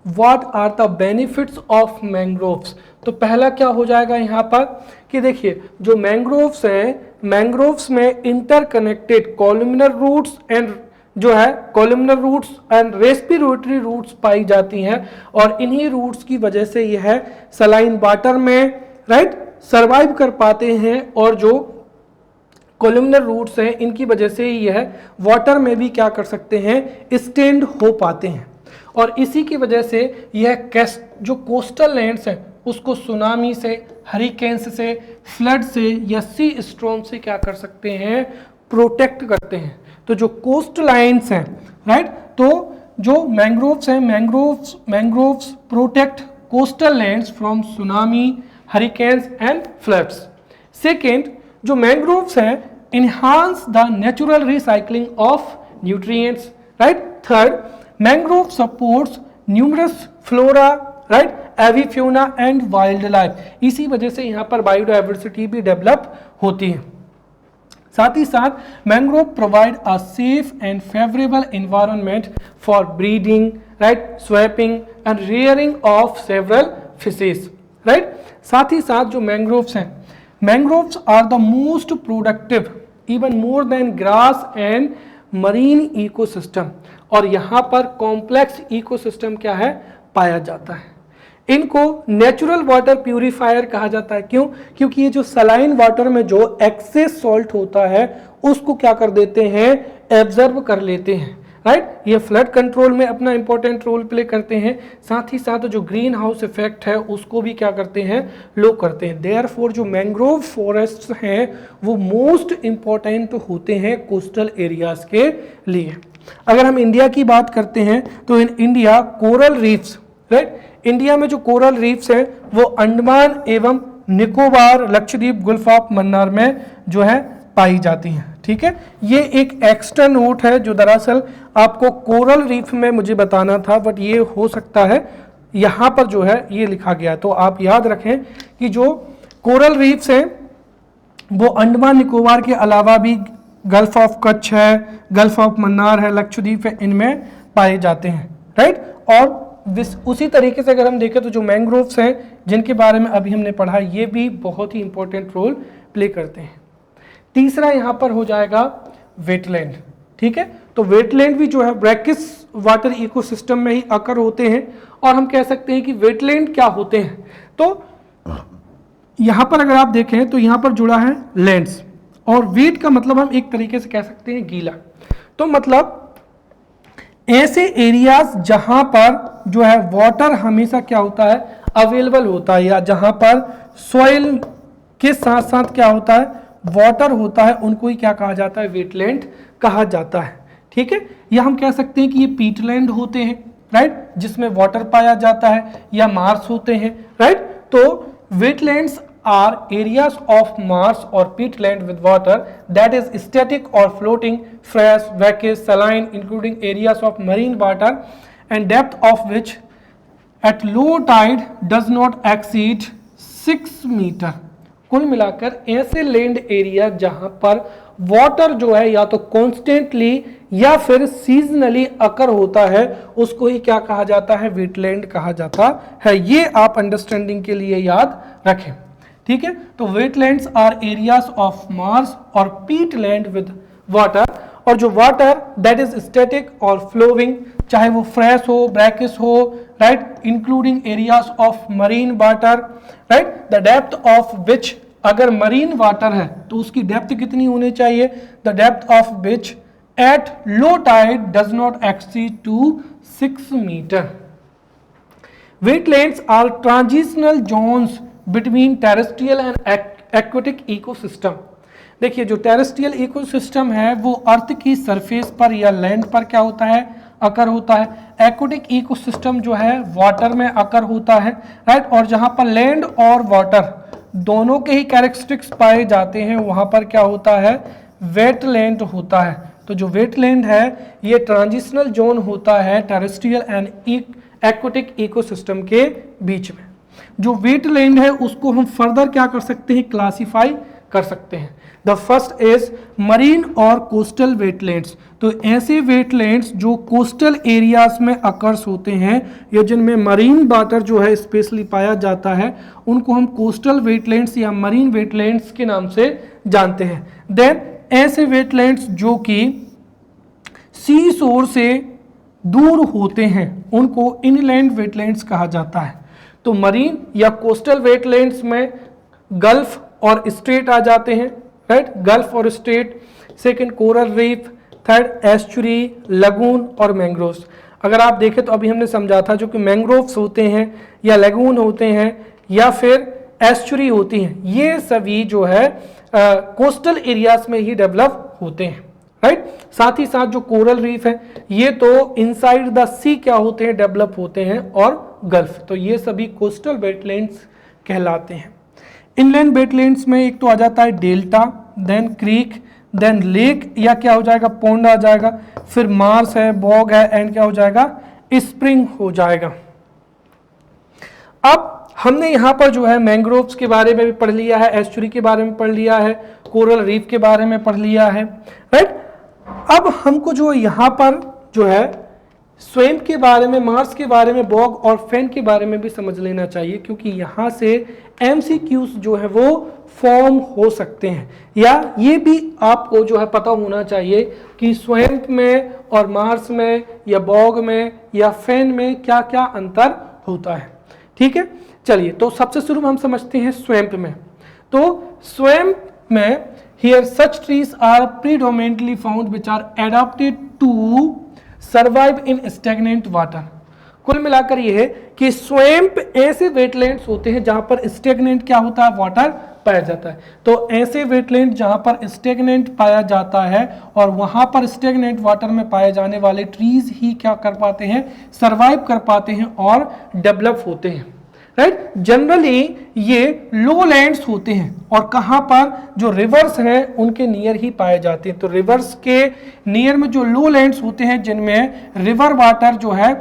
What are the benefits of mangroves? तो पहला क्या हो जाएगा यहाँ पर कि देखिए जो मैंग्रोव्स हैं, मैंग्रोव्स में इंटरकनेक्टेड कॉलुमिनर रूट्स एंड जो है कॉलुमिनर रूट्स एंड रेस्पिरेटरी रूट्स पाई जाती हैं, और इन्हीं रूट्स की वजह से यह सलाइन वाटर में, राइट, सरवाइव कर पाते हैं, और जो कॉलुमिनर रूट्स हैं इनकी वजह से यह वाटर में भी क्या कर सकते हैं, स्टैंड हो पाते हैं। और इसी की वजह से यह जो कोस्टल लैंड्स हैं उसको सुनामी से, हरिकेन्स से, फ्लड से या सी स्टॉर्म से क्या कर सकते हैं, प्रोटेक्ट करते हैं। तो जो कोस्ट लाइन्स हैं, राइट, तो जो मैंग्रोव्स हैं, mangroves protect coastal lands from tsunami, hurricanes and floods. Second, जो मैंग्रोव्स हैं enhance the natural recycling of nutrients, right? Third, mangrove supports numerous flora, right, avifauna and wildlife. इसी वजह से यहाँ पर बायोडाइवर्सिटी भी डेवलप होती है। साथ ही साथ mangrove provide a safe and favourable environment for breeding, right, swapping and rearing of several fishes, right. साथ ही साथ जो मैंग्रोव्स हैं, mangroves are the most productive even more than grass and marine ecosystem, और यहाँ पर कॉम्प्लेक्स इकोसिस्टम क्या है, पाया जाता है। इनको नेचुरल वाटर प्यूरिफायर कहा जाता है। क्यों? क्योंकि ये जो सलाइन वाटर में जो एक्सेस सॉल्ट होता है उसको क्या कर देते हैं, एब्जर्व कर लेते हैं, राइट। ये फ्लड कंट्रोल में अपना इंपॉर्टेंट रोल प्ले करते हैं। साथ ही साथ जो ग्रीन हाउस इफेक्ट है उसको भी क्या करते हैं, लो करते हैं। देयरफॉर जो मैंग्रोव फॉरेस्ट हैं वो मोस्ट इंपॉर्टेंट होते हैं कोस्टल एरियाज के लिए। अगर हम इंडिया की बात करते हैं तो in India coral reefs, right, India में जो कोरल रीफ्स हैं वो अंडमान एवं निकोबार, लक्षद्वीप, गल्फ ऑफ मन्नार में जो है पाई जाती हैं। ठीक है, ये एक एक्स्ट्रा नोट है जो दरअसल आपको कोरल रीफ में मुझे बताना था, बट ये हो सकता है यहाँ पर जो है ये लिखा गया। तो आप याद रखें कि जो कोरल रीफ्स हैं वो अंडमान निकोबार के अलावा भी गल्फ ऑफ कच्छ है, गल्फ ऑफ मन्नार है, लक्षद्वीप है, इनमें पाए जाते हैं, राइट। और उसी तरीके से अगर हम देखें तो जो मैंग्रोव्स हैं जिनके बारे में अभी हमने पढ़ा, ये भी बहुत ही इंपॉर्टेंट रोल प्ले करते हैं। तीसरा यहाँ पर हो जाएगा वेटलैंड। ठीक है, तो वेटलैंड भी जो है ब्रैकिस वाटर इकोसिस्टम में ही अकर होते हैं, और हम कह सकते हैं कि वेटलैंड क्या होते हैं। तो यहाँ पर अगर आप देखें तो यहाँ पर जुड़ा है लैंड्स, और वेट का मतलब हम एक तरीके से कह सकते हैं गीला। तो मतलब ऐसे एरियाज जहां पर जो है वाटर हमेशा क्या होता है, अवेलेबल होता है, या जहां पर सॉइल के साथ साथ क्या होता है, वाटर होता है, उनको ही क्या कहा जाता है, वेटलैंड कहा जाता है। ठीक है, या हम कह सकते हैं कि ये पीटलैंड होते हैं, राइट, जिसमें वाटर पाया जाता है, या मार्स होते हैं, राइट। तो wetlands are areas of marsh or peatland with water that is static or floating, fresh, brackish, saline, including areas of marine water and depth of which at low tide does not exceed 6 meter। कुल मिलाकर ऐसे लैंड एरिया जहां पर वाटर जो है या तो कॉन्स्टेंटली या फिर सीजनली अकर होता है उसको ही क्या कहा जाता है, वेटलैंड कहा जाता है। ये आप अंडरस्टैंडिंग के लिए याद रखें। ठीक है, तो wetlands are areas of marsh और पीटलैंड विद वाटर, और जो वाटर दैट इज स्टैटिक और फ्लोइंग, चाहे वो फ्रेश हो, ब्रैकिश हो, right, including areas of marine water, right, the depth of which, अगर मरीन वाटर है तो उसकी डेप्थ कितनी होनी चाहिए, the depth of which at low tide does not exceed to 6 meter. Wetlands are transitional zones between terrestrial and aquatic ecosystem. देखिए जो टेरेस्ट्रियल इकोसिस्टम है वो अर्थ की सरफेस पर या लैंड पर क्या होता है, अकर होता है। एक्वाटिक इकोसिस्टम जो है वाटर में अकर होता है, राइट। और जहां पर लैंड और वाटर दोनों के ही कैरेक्टरिस्टिक्स पाए जाते हैं वहां पर क्या होता है, वेटलैंड होता है। तो जो वेटलैंड है ये ट्रांजिशनल जोन होता है टेरेस्ट्रियल एंड एक्वाटिक इकोसिस्टम के बीच में। जो वेटलैंड है उसको हम फर्दर क्या कर सकते हैं, क्लासिफाई कर सकते हैं। द फर्स्ट इज मरीन और कोस्टल वेटलैंड्स। तो ऐसे वेटलैंड्स जो कोस्टल एरियाज में अकर्स होते हैं या जिनमें मरीन वाटर जो है स्पेशली पाया जाता है उनको हम कोस्टल वेटलैंड्स या मरीन वेटलैंड्स के नाम से जानते हैं। देन ऐसे वेटलैंड्स जो कि सी शोर से दूर होते हैं उनको इनलैंड वेटलैंड्स कहा जाता है। तो मरीन या कोस्टल वेटलैंड्स में गल्फ और स्ट्रेट आ जाते हैं, राइट। गल्फ और straight, second coral reef, third estuary, lagoon और मैंग्रोव्स। अगर आप देखें तो अभी हमने समझा था जो कि मैंग्रोव्स होते हैं या लगून होते हैं या फिर एस्चुरी होती हैं, ये सभी जो है कोस्टल एरियाज में ही डेवलप होते हैं, राइट। साथ ही साथ जो कोरल रीफ है ये तो इनसाइड द सी क्या होते हैं, डेवलप होते हैं, और गल्फ। तो ये सभी कोस्टल वेटलैंड्स कहलाते हैं। इनलैंड वेटलैंड्स में एक तो आ जाता है delta, then creek, then lake या क्या हो जाएगा, पॉन्ड आ जाएगा, फिर मार्स है, बॉग है, एंड क्या हो जाएगा, स्प्रिंग हो जाएगा। अब हमने यहाँ पर जो है मैंग्रोव्स के बारे में भी पढ़ लिया है, एस्चुरी के बारे में पढ़ लिया है, कोरल रीफ के बारे में पढ़ लिया है, राइट। अब हमको जो यहाँ पर जो है स्वैम्प के बारे में, मार्स के बारे में, बॉग और फेन के बारे में भी समझ लेना चाहिए, क्योंकि यहाँ से MCQs जो है वो फॉर्म हो सकते हैं। या ये भी आपको जो है पता होना चाहिए कि स्वैम्प में और मार्स में या बॉग में या फेन में क्या क्या अंतर होता है, ठीक है। चलिए तो सबसे शुरू में हम समझते हैं स्वैम्प में। तो स्वैम्प में here such trees are predominantly found which are adapted to survive in stagnant water। कुल मिलाकर यह है कि स्वैम्प ऐसे वेटलैंड्स होते हैं जहां पर स्टेगनेंट क्या होता है, वाटर पाया जाता है। तो ऐसे वेटलैंड जहां पर स्टेगनेंट पाया जाता है और वहां पर स्टेगनेंट वाटर में पाए जाने वाले ट्रीज ही क्या कर पाते हैं, सर्वाइव कर पाते हैं और डेवलप होते हैं, राइट। जनरली ये लो लैंड्स होते हैं और कहां पर, जो रिवर्स हैं उनके नियर ही पाए जाते हैं। तो रिवर्स के नियर में जो लो लैंड्स होते हैं जिनमें रिवर वाटर जो है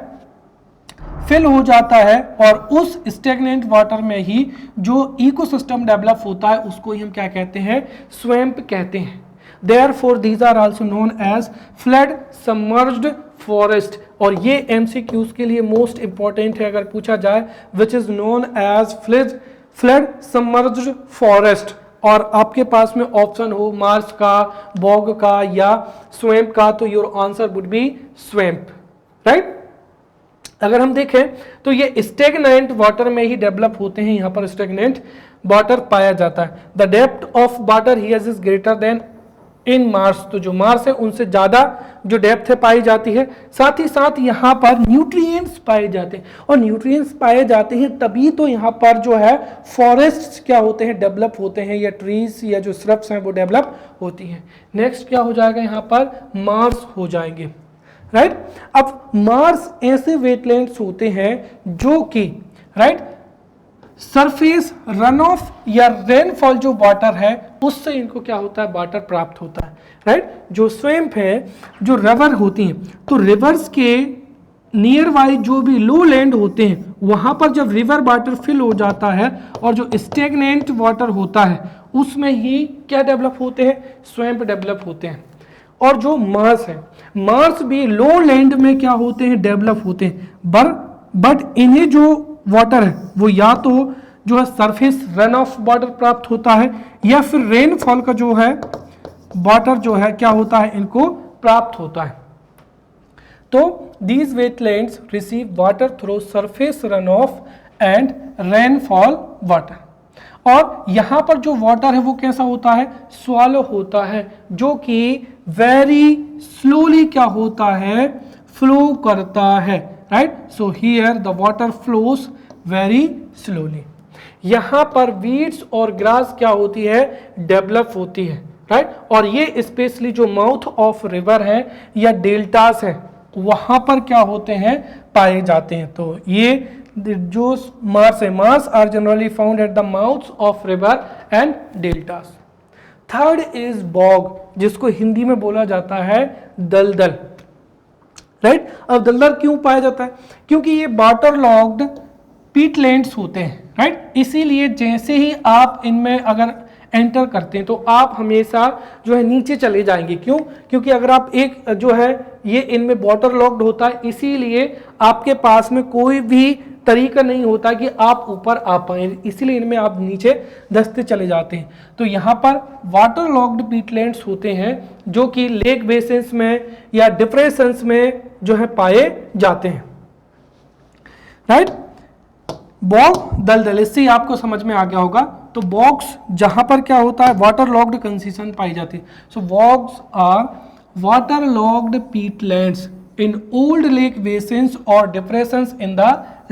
फिल हो जाता है और उस स्टेगनेंट वाटर में ही जो इकोसिस्टम डेवलप होता है उसको ही हम क्या कहते हैं, स्वैम्प कहते हैं। Therefore, these are also known as flood submerged forest। और ये MCQs के लिए मोस्ट इंपॉर्टेंट है अगर पूछा जाए, which is known as flood submerged forest. और आपके पास में ऑप्शन हो मार्स का, बॉग का या स्वैम्प का, तो your answer would be swamp, right. अगर हम देखें तो ये स्टेगनेंट वाटर में ही डेवलप होते हैं, यहाँ पर स्टेगनेंट वाटर पाया जाता है। The depth of water here is greater then in Mars. तो जो मार्स है उनसे ज्यादा जो डेप्थ है पाई जाती है। साथ ही साथ यहाँ पर न्यूट्रिएंट्स पाए जाते हैं, और न्यूट्रिएंट्स पाए जाते हैं तभी तो यहाँ पर जो है फॉरेस्ट्स क्या होते हैं, डेवलप होते हैं, या ट्रीज या जो श्रब्स हैं वो डेवलप होती हैं। नेक्स्ट क्या हो जाएगा, यहाँ पर मार्स हो जाएंगे, राइट। अब मार्स ऐसे वेटलैंड्स होते हैं जो कि, राइट, सरफेस रन ऑफ या रेनफॉल जो वाटर है उससे इनको क्या होता है, वाटर प्राप्त होता है, राइट। जो स्वैम्प है, जो रिवर होती हैं, तो रिवर्स के नियर बाई जो भी लो लैंड होते हैं वहां पर जब रिवर वाटर फिल हो जाता है और जो स्टेगनेंट वाटर होता है उसमें ही क्या डेवलप होते हैं, स्वैम्प डेवलप होते हैं। और जो मार्स है, मार्स भी लो लैंड में क्या होते हैं, डेवलप होते हैं। बट इन्हें जो वाटर है वो या तो जो है सरफेस रन ऑफ वाटर प्राप्त होता है या फिर रेनफॉल का जो है वाटर जो है क्या होता है, इनको प्राप्त होता है। तो these wetlands receive water through surface run of and rainfall water. और यहाँ पर जो वाटर है वो कैसा होता है, स्वॉलो होता है, जो कि वेरी स्लोली क्या होता है, फ्लो करता है, right. So here the water flows very slowly. यहाँ पर वीड्स और ग्रास क्या होती है, डेवलप होती है, राइट। और ये स्पेशली जो माउथ ऑफ रिवर है या डेल्टास है वहां पर क्या होते हैं, पाए जाते हैं। तो ये जो मार्स है, marsh are generally found at the mouths of river and deltas. Third is bog, जिसको हिंदी में बोला जाता है दलदल, राइट। अब दलदल क्यों पाया जाता है, क्योंकि ये वाटर लॉक्ड पीटलैंड्स होते हैं, राइट। इसीलिए जैसे ही आप इनमें अगर एंटर करते हैं तो आप हमेशा जो है नीचे चले जाएंगे। क्यों, क्योंकि अगर आप एक जो है ये इनमें वाटर लॉक्ड होता है, इसीलिए आपके पास में कोई भी तरीका नहीं होता कि आप ऊपर आ पाए, इसीलिए इनमें आप नीचे धंसते चले जाते हैं। तो यहाँ पर वाटर लॉक्ड पीटलैंड्स होते हैं जो कि लेक बेसिन्स में या डिप्रेशंस में जो है पाए जाते हैं, राइट। बॉग दलदल, इससे आपको समझ में आ गया होगा। तो बॉग्स जहां पर क्या होता है, वाटर लॉक्ड कंसीशन पाई जाती है। So bogs are waterlogged peatlands in old lake basins और डिप्रेशंस इन द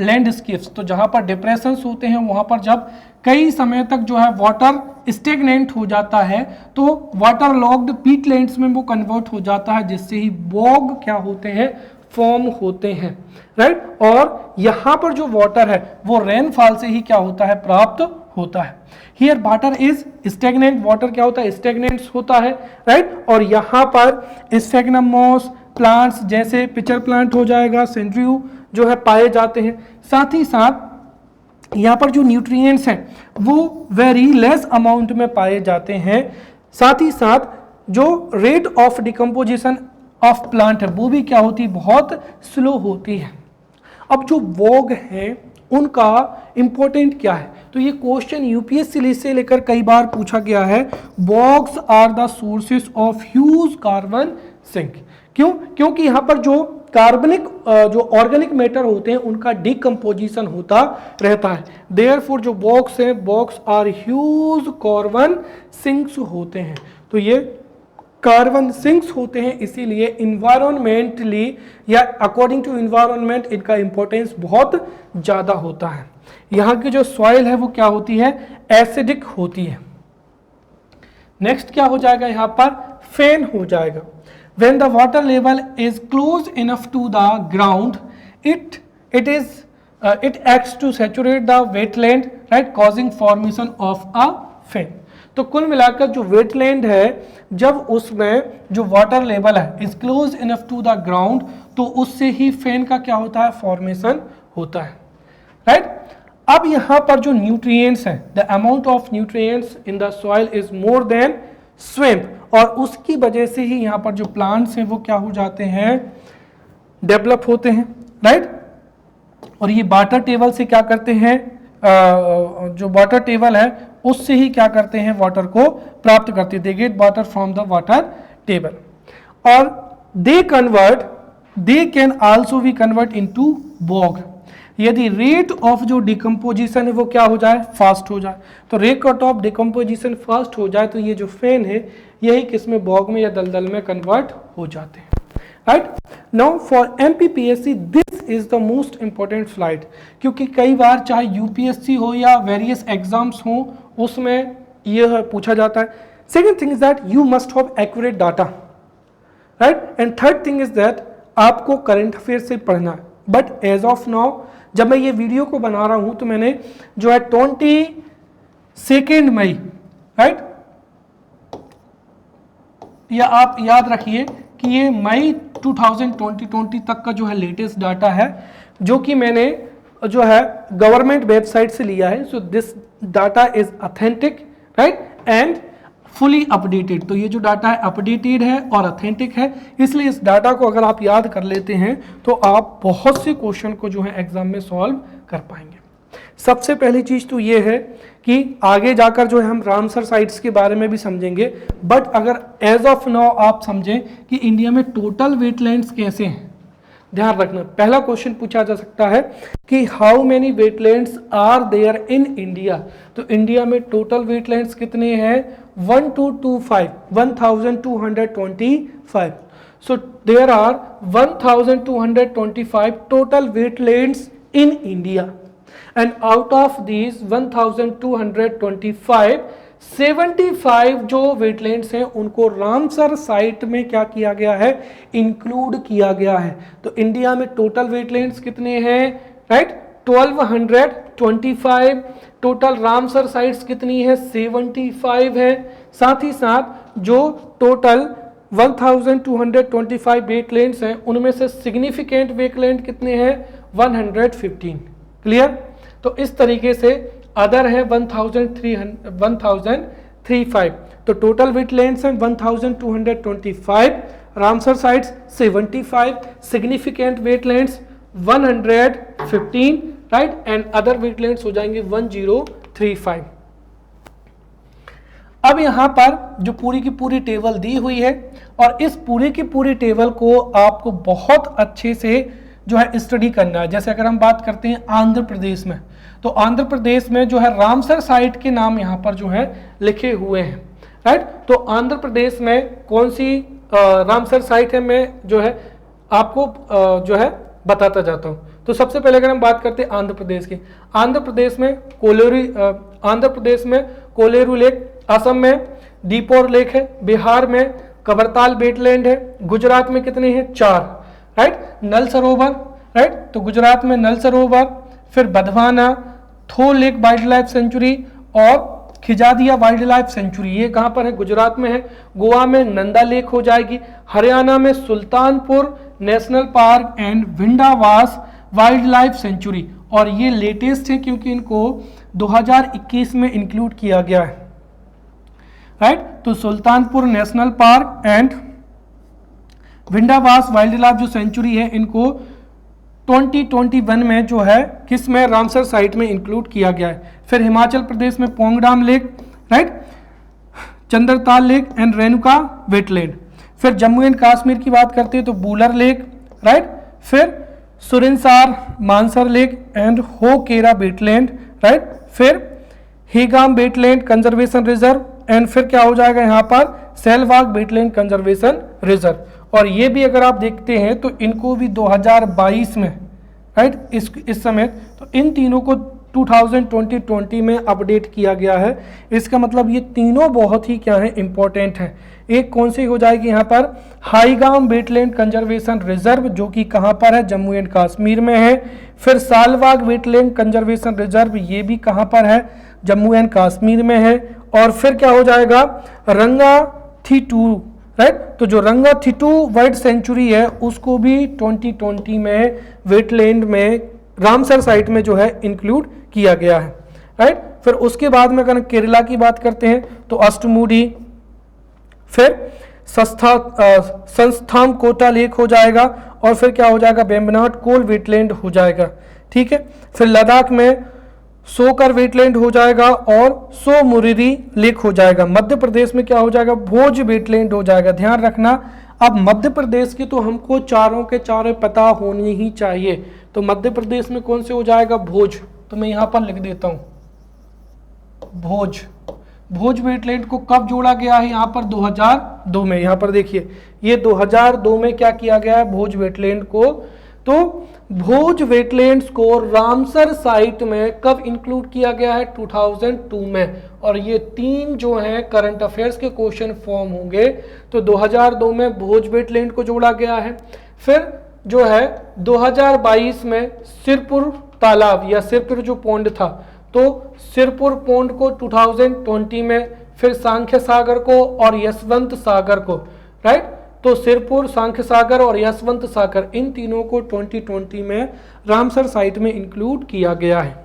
लैंडस्केप्स। तो जहां पर डिप्रेशंस होते हैं वहां पर जब कई समय तक जो है वाटर स्टेगनेंट हो जाता है तो वाटर लॉक्ड पीटलैंड्स में वो कन्वर्ट हो जाता है, जिससे ही बॉग क्या होते हैं, फॉर्म होते हैं, राइट। और यहां पर जो वाटर है वो रेनफॉल से ही क्या होता है, प्राप्त होता है। Here water is stagnant, water क्या होता है, स्टेगनेंट होता है, राइट। और यहां पर स्फेग्नम मॉस प्लांट्स जैसे पिचर प्लांट हो जाएगा, सेंट्रियो जो है पाए जाते हैं। साथ ही साथ यहाँ पर जो न्यूट्रिएंट्स हैं वो वेरी लेस अमाउंट में पाए जाते हैं। साथ ही साथ जो rate of decomposition of plant है वो भी क्या होती है, बहुत स्लो होती है। अब जो बॉग है उनका इंपॉर्टेंट क्या है, तो ये क्वेश्चन यूपीएससी से लेकर कई बार पूछा गया है। Bogs are the sources of huge carbon sink. क्यों, क्योंकि यहाँ पर जो कार्बनिक जो ऑर्गेनिक मैटर होते हैं उनका डिकम्पोजिशन होता रहता है। देयरफॉर जो बॉक्स हैं, bogs are huge carbon sinks होते हैं। तो ये कार्बन सिंक्स होते हैं, इसीलिए इन्वायरमेंटली या अकॉर्डिंग टू इन्वायरमेंट इनका इंपॉर्टेंस बहुत ज़्यादा होता है। यहाँ की जो सॉइल है वो क्या होती है, एसिडिक होती है। नेक्स्ट क्या हो जाएगा, यहाँ पर फेन हो जाएगा। When the water level is close enough to the ground, it acts to saturate the wetland, right, causing formation of a fen. तो कुल मिलाकर जो वेटलैंड है, जब उसमें जो वाटर लेवल है is close enough to the ground, तो उससे ही फेन का क्या होता है, फॉर्मेशन होता है, राइट। अब यहाँ पर जो न्यूट्रिएंट्स हैं, the amount of nutrients in the soil is more than swamp, और उसकी वजह से ही यहाँ पर जो प्लांट्स हैं वो क्या हो जाते हैं, डेवलप होते हैं, राइट। और ये वाटर टेबल से क्या करते हैं, जो वाटर टेबल है उससे ही क्या करते हैं, वाटर को प्राप्त करते हैं। They get water from the water table. और they can also be convert into bog यदि रेट ऑफ जो डिकम्पोजिशन है वो क्या हो जाए, फास्ट हो जाए। तो रेट ऑफ डिकम्पोजिशन फास्ट हो जाए तो ये जो फेन है यही किसमें, बॉग में या दलदल में कन्वर्ट हो जाते हैं, right. Now for MPPSC this is the most important slide, क्योंकि कई बार चाहे यूपीएससी हो या वेरियस एग्जाम्स हो उसमें यह पूछा जाता है। Second thing is that you must have accurate data, right. And third thing is that आपको करंट अफेयर से पढ़ना है। बट एज ऑफ नाउ जब मैं ये वीडियो को बना रहा हूं तो मैंने जो है 22 मई, राइट, या आप याद रखिए कि ये मई 2020 तक का जो है लेटेस्ट डाटा है, जो कि मैंने जो है गवर्नमेंट वेबसाइट से लिया है। So this data is authentic, right, and fully updated. तो ये जो डाटा है अपडेटेड है और ऑथेंटिक है, इसलिए इस डाटा को अगर आप याद कर लेते हैं तो आप बहुत से क्वेश्चन को जो है एग्जाम में सॉल्व कर पाएंगे। सबसे पहली चीज तो ये है कि आगे जाकर जो है हम रामसर साइट्स के बारे में भी समझेंगे, बट अगर एज ऑफ नाउ आप समझें कि इंडिया में टोटल वेटलैंड्स कैसे हैं, ध्यान रखना, पहला क्वेश्चन पूछा जा सकता है कि how many wetlands are there in India. तो इंडिया में टोटल वेटलैंड्स कितने हैं, 1225। So there are 1225 total wetlands in India, and out of these 1225, 75 जो वेटलैंड्स हैं उनको रामसर साइट में क्या किया गया है, इंक्लूड किया गया है। तो इंडिया में टोटल वेटलैंड्स कितने हैं, राइट, 1225। टोटल रामसर साइट्स कितनी है, 75 है। साथ ही साथ जो टोटल 1225 वेटलैंड्स हैं उनमें से सिग्निफिकेंट वेटलैंड कितने हैं, 115। क्लियर। तो इस तरीके से अदर है 1035। तो टोटल वेटलैंड्स हैं 1225, Ramsar sites 75, significant wetlands 115, right, and other wetlands हो जाएंगे 1035। अब यहाँ पर जो पूरी की पूरी टेबल दी हुई है, और इस पूरी की पूरी टेबल को आपको बहुत अच्छे से जो है स्टडी करना है। जैसे अगर हम बात करते हैं आंध्र प्रदेश में, तो आंध्र प्रदेश में जो है रामसर साइट के नाम यहाँ पर जो है लिखे हुए हैं, राइट। तो आंध्र प्रदेश में कौन सी रामसर साइट है, मैं जो है आपको जो है बताता जाता हूँ। तो सबसे पहले अगर हम बात करते हैं आंध्र प्रदेश की, आंध्र प्रदेश में कोलेरू लेक, असम में दीपोर लेक है, बिहार में कबरताल वेटलैंड है, गुजरात में कितने हैं, 4, राइट। नल सरोवर, राइट, तो गुजरात में नल सरोवर, फिर बधवाना, थो लेक वाइल्ड लाइफ सेंचुरी और खिजादिया वाइल्ड लाइफ सेंचुरी, ये कहाँ पर है, गुजरात में है। गोवा में नंदा लेक हो जाएगी, हरियाणा में Sultanpur national park and Vindawas wildlife sanctuary, और ये लेटेस्ट है क्योंकि इनको 2021 में इंक्लूड किया गया है, राइट। तो Sultanpur national park and Vindawas wildlife जो सेंचुरी है इनको 2021 में जो है किस में, रामसर साइट में इंक्लूड किया गया है। फिर हिमाचल प्रदेश में Pong dam lake, right, Chandratal lake and Renuka wetland. फिर जम्मू एंड कश्मीर की बात करते हैं तो बूलर लेक, राइट, फिर सुरिनसार मानसर लेक एंड हो केरा वेटलैंड, राइट, फिर हेगाम वेटलैंड कंजर्वेशन रिजर्व, एंड फिर क्या हो जाएगा यहाँ पर सेलवाग वेटलैंड कंजर्वेशन रिजर्व। और ये भी अगर आप देखते हैं तो इनको भी 2022 में, राइट, इस समय, तो इन तीनों को 2020 में अपडेट किया गया है। इसका मतलब ये तीनों बहुत ही क्या है, इंपॉर्टेंट है। एक कौन सी हो जाएगी यहाँ पर, हाईगाम वेटलैंड कंजर्वेशन रिजर्व, जो कि कहाँ पर है, जम्मू एंड कश्मीर में है। फिर सालवाग वेटलैंड कंजर्वेशन रिजर्व, ये भी कहाँ पर है, जम्मू एंड कश्मीर में है। और फिर क्या हो जाएगा, रंगाथीटू, राइट, तो जो रंगाथीटू वाइल्ड सेंचुरी है उसको भी 2020 में वेटलैंड में रामसर साइट में जो है इंक्लूड किया गया है, राइट। फिर उसके बाद में अगर केरला की बात करते हैं तो अष्टमुडी, फिर संस्थान कोटा लेक हो जाएगा, और फिर क्या हो जाएगा, बेम्बनाट कोल वेटलैंड हो जाएगा, ठीक है। फिर लद्दाख में सोकर वेटलैंड हो जाएगा और सो मुरिरी लेक हो जाएगा। मध्य प्रदेश में क्या हो जाएगा, भोज वेटलैंड हो जाएगा। ध्यान रखना, अब मध्य प्रदेश की तो हमको चारों के चारों पता होनी ही चाहिए। तो मध्य प्रदेश में कौन से हो जाएगा, भोज, तो मैं यहाँ पर लिख देता हूँ भोज वेटलैंड को कब जोड़ा गया है, यहाँ पर 2002 में। यहाँ पर देखिए ये 2002 में क्या किया गया है, भोज वेटलैंड को। तो भोज वेटलैंड्स को रामसर साइट में कब इंक्लूड किया गया है, 2002 में। और ये तीन जो हैं करंट अफेयर्स के क्वेश्चन फॉर्म होंगे। तो 2002 में भोज वेटलैंड को जोड़ा गया है। फिर जो है 2022 में सिरपुर तालाब या सिरपुर जो पौंड था, तो सिरपुर पौंड को 2020 में, फिर सांख्य सागर को और यशवंत सागर को, राइट। तो सिरपुर, सांख्य सागर और यशवंत सागर, इन तीनों को 2020 में रामसर साइट में इंक्लूड किया गया है,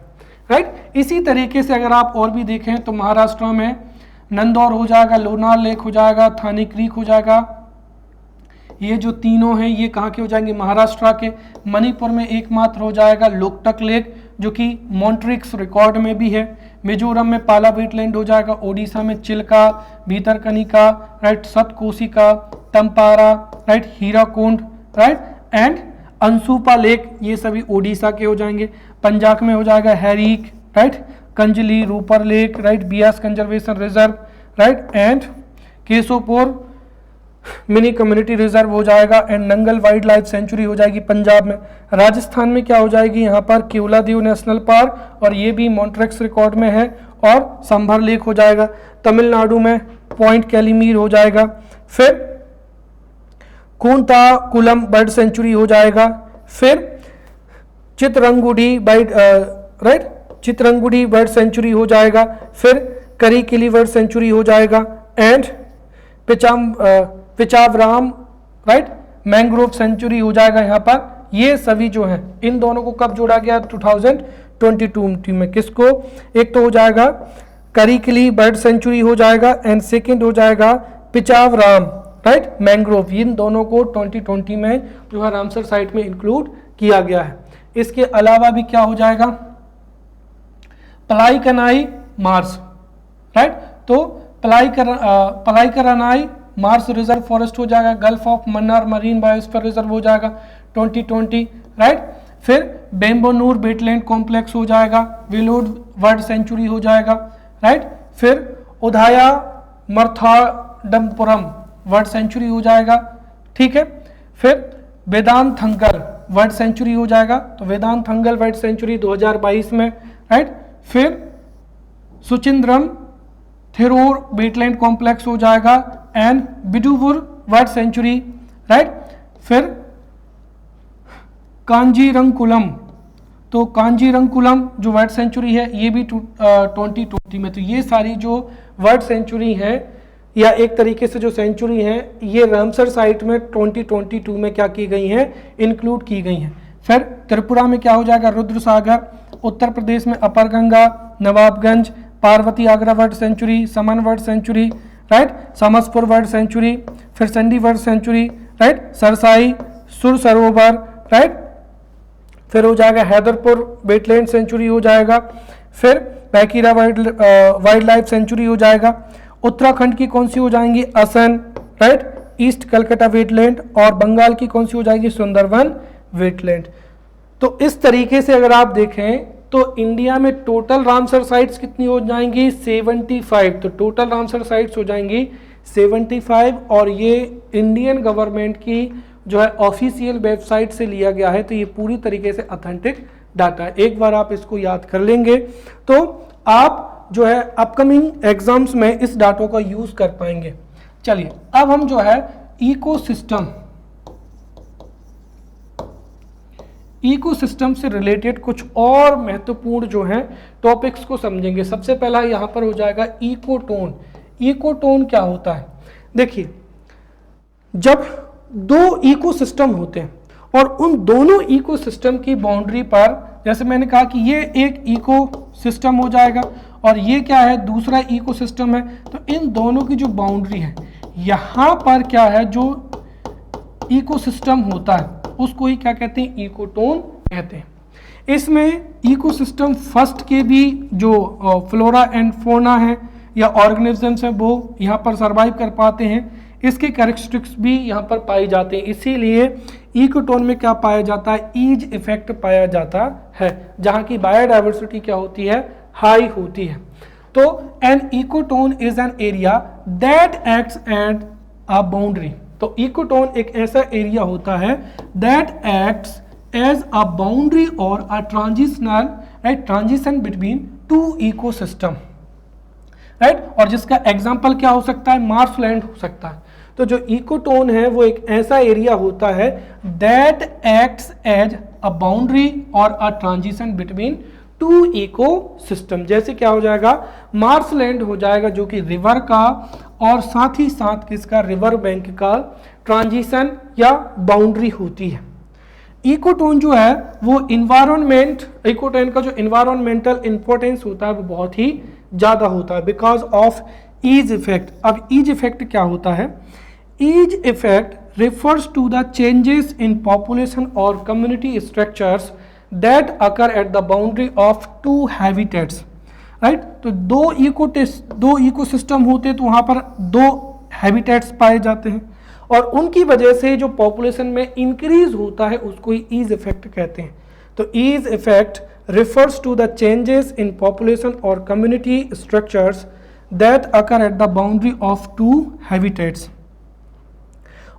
राइट। इसी तरीके से अगर आप और भी देखें तो महाराष्ट्र में नंदौर हो जाएगा, लोनार लेक हो जाएगा, थानी क्रीक हो जाएगा। ये जो तीनों हैं ये कहाँ के हो जाएंगे, महाराष्ट्र के। मणिपुर में एकमात्र हो जाएगा लोकटक लेक, जो कि मॉन्ट्रिक्स रिकॉर्ड में भी है। मिजोरम में पाला वेटलैंड हो जाएगा। ओडिशा में Chilka, Bhitarkanika, right, Satkoshia, Tampara, right, Hirakund, right, and Ansupa lake, ये सभी ओडिशा के हो जाएंगे। पंजाब में हो जाएगा Harike, right, Kanjli, Ropar lake, right, Beas conservation reserve, right, and Keshopur mini community reserve हो जाएगा, and Nangal wildlife sanctuary हो जाएगी पंजाब में। राजस्थान में क्या हो जाएगी, यहाँ पर केवलादेव नेशनल पार्क, और ये भी मॉन्ट्रेक्स रिकॉर्ड में है, और संभर लेक हो जाएगा। तमिलनाडु में पॉइंट कैलीमीर हो जाएगा। फिर कुंताकुलम बर्ड सेंचुरी हो जाएगा। फिर चित्रंगुडी राइट, चित्रंगुडी बर्ड सेंचुरी हो जाएगा। फिर करीकिली बर्ड सेंचुरी हो जाएगा, एंड पिचावराम, राइट, मैंग्रोव सेंचुरी हो जाएगा यहाँ पर। ये सभी जो हैं, इन दोनों को कब जोड़ा गया, 2022 में। किसको, एक तो हो जाएगा करीकिली बर्ड सेंचुरी हो जाएगा, एंड सेकंड हो जाएगा पिचावराम, राइट, मैंग्रोव। इन दोनों को 2020 में जो है रामसर साइट में इंक्लूड किया गया है। इसके अलावा भी क्या हो जाएगा, पलाईकनाई मार्स, राइट, तो पलाईकनाई मार्स रिजर्व फॉरेस्ट हो जाएगा। Gulf of Mannar marine biosphere reserve हो जाएगा 2020, राइट। फिर बेम्बोनूर वेटलैंड कॉम्प्लेक्स हो जाएगा, विलोड बर्ड सेंचुरी हो जाएगा, राइट। फिर उधाया मर्थाडमपुरम बर्ड सेंचुरी हो जाएगा, ठीक है। फिर वेदांतथंगल बर्ड सेंचुरी हो जाएगा, तो वेदांतथंगल बर्ड सेंचुरी 2022 में, राइट। फिर सुचिंद्रम थिरोर वेटलैंड कॉम्प्लेक्स हो जाएगा, एंड बिडुवुर बर्ड सेंचुरी, राइट। फिर कांजीरंगकुलम, तो कांजीरंगकुलम जो बर्ड सेंचुरी है ये भी 2020 में। तो ये सारी जो बर्ड सेंचुरी है या एक तरीके से जो सेंचुरी है, ये रामसर साइट में 2022 में क्या की गई हैं, इंक्लूड की गई हैं। फिर त्रिपुरा में क्या हो जाएगा, रुद्र सागर। उत्तर प्रदेश में upper Ganga, Nawabganj, Parvati Agra bird sanctuary, Saman bird sanctuary, right, Samaspur bird sanctuary. फिर Sandi bird sanctuary, right, Sarsai, Sur Sarovar, right. फिर हो जाएगा हैदरपुर वेटलैंड सेंचुरी हो जाएगा। फिर पैकीरा वाइल्ड लाइफ सेंचुरी हो जाएगा। उत्तराखंड की कौन सी हो जाएंगी, Assam, right, east Calcutta wetland. और बंगाल की कौन सी हो जाएगी, सुंदरवन वेटलैंड। तो इस तरीके से अगर आप देखें तो इंडिया में टोटल रामसर साइट्स कितनी हो जाएंगी, 75। तो टोटल रामसर साइट्स हो जाएंगी 75, और ये इंडियन गवर्नमेंट की जो है ऑफिशियल वेबसाइट से लिया गया है। तो ये पूरी तरीके से ऑथेंटिक डाटा है। एक बार आप इसको याद कर लेंगे तो आप जो है अपकमिंग एग्जाम्स में इस डाटा का यूज कर पाएंगे। चलिए अब हम जो है इकोसिस्टम से रिलेटेड कुछ और महत्वपूर्ण जो है टॉपिक्स को समझेंगे। सबसे पहला यहाँ पर हो जाएगा इकोटोन। इकोटोन क्या होता है, देखिए जब दो इकोसिस्टम होते हैं और उन दोनों इकोसिस्टम की बाउंड्री पर, जैसे मैंने कहा कि ये एक इकोसिस्टम हो जाएगा और ये क्या है, दूसरा इकोसिस्टम है, तो इन दोनों की जो बाउंड्री है यहाँ पर क्या है, जो इकोसिस्टम होता है उसको ही क्या कहते हैं, इकोटोन कहते हैं। इसमें इकोसिस्टम फर्स्ट के भी जो फ्लोरा एंड फौना है या ऑर्गेनिजम्स हैं वो यहाँ पर सर्वाइव कर पाते हैं, इसके कैरेक्टरिस्टिक्स भी यहाँ पर पाए जाते हैं। इसीलिए इकोटोन में क्या पाया जाता है, ईज इफेक्ट पाया जाता है, जहाँ की बायोडाइवर्सिटी क्या होती है, हाई होती है। तो an ecotone is an area that acts at a boundary. तो इकोटोन एक ऐसा एरिया होता है that acts as a boundary और a transitional, right, transition between two ecosystem, right. और जिसका एग्जांपल क्या हो सकता है, मार्शलैंड हो सकता है। तो जो इकोटोन है वो एक ऐसा एरिया होता है that acts as a boundary और a transition between two ecosystem. जैसे क्या हो जाएगा, मार्शलैंड हो जाएगा जो कि रिवर का और साथ ही साथ किसका, रिवर बैंक का ट्रांजिशन या बाउंड्री होती है। इकोटोन जो है वो इन्वायरमेंट, इकोटोन का जो इन्वायरमेंटल इंपॉर्टेंस होता है वो बहुत ही ज़्यादा होता है बिकॉज ऑफ ईज इफेक्ट। अब ईज इफेक्ट क्या होता है, edge effect refers to the changes in population और community structures that occur at the boundary of two habitats, right. तो दो इकोसिस्टम होते तो वहाँ पर दो हैबिटेट्स पाए जाते हैं और उनकी वजह से जो पॉपुलेशन में इंक्रीज होता है उसको ही ईज इफेक्ट कहते हैं। तो edge effect refers to the changes in population or community structures that occur at the boundary of two habitats।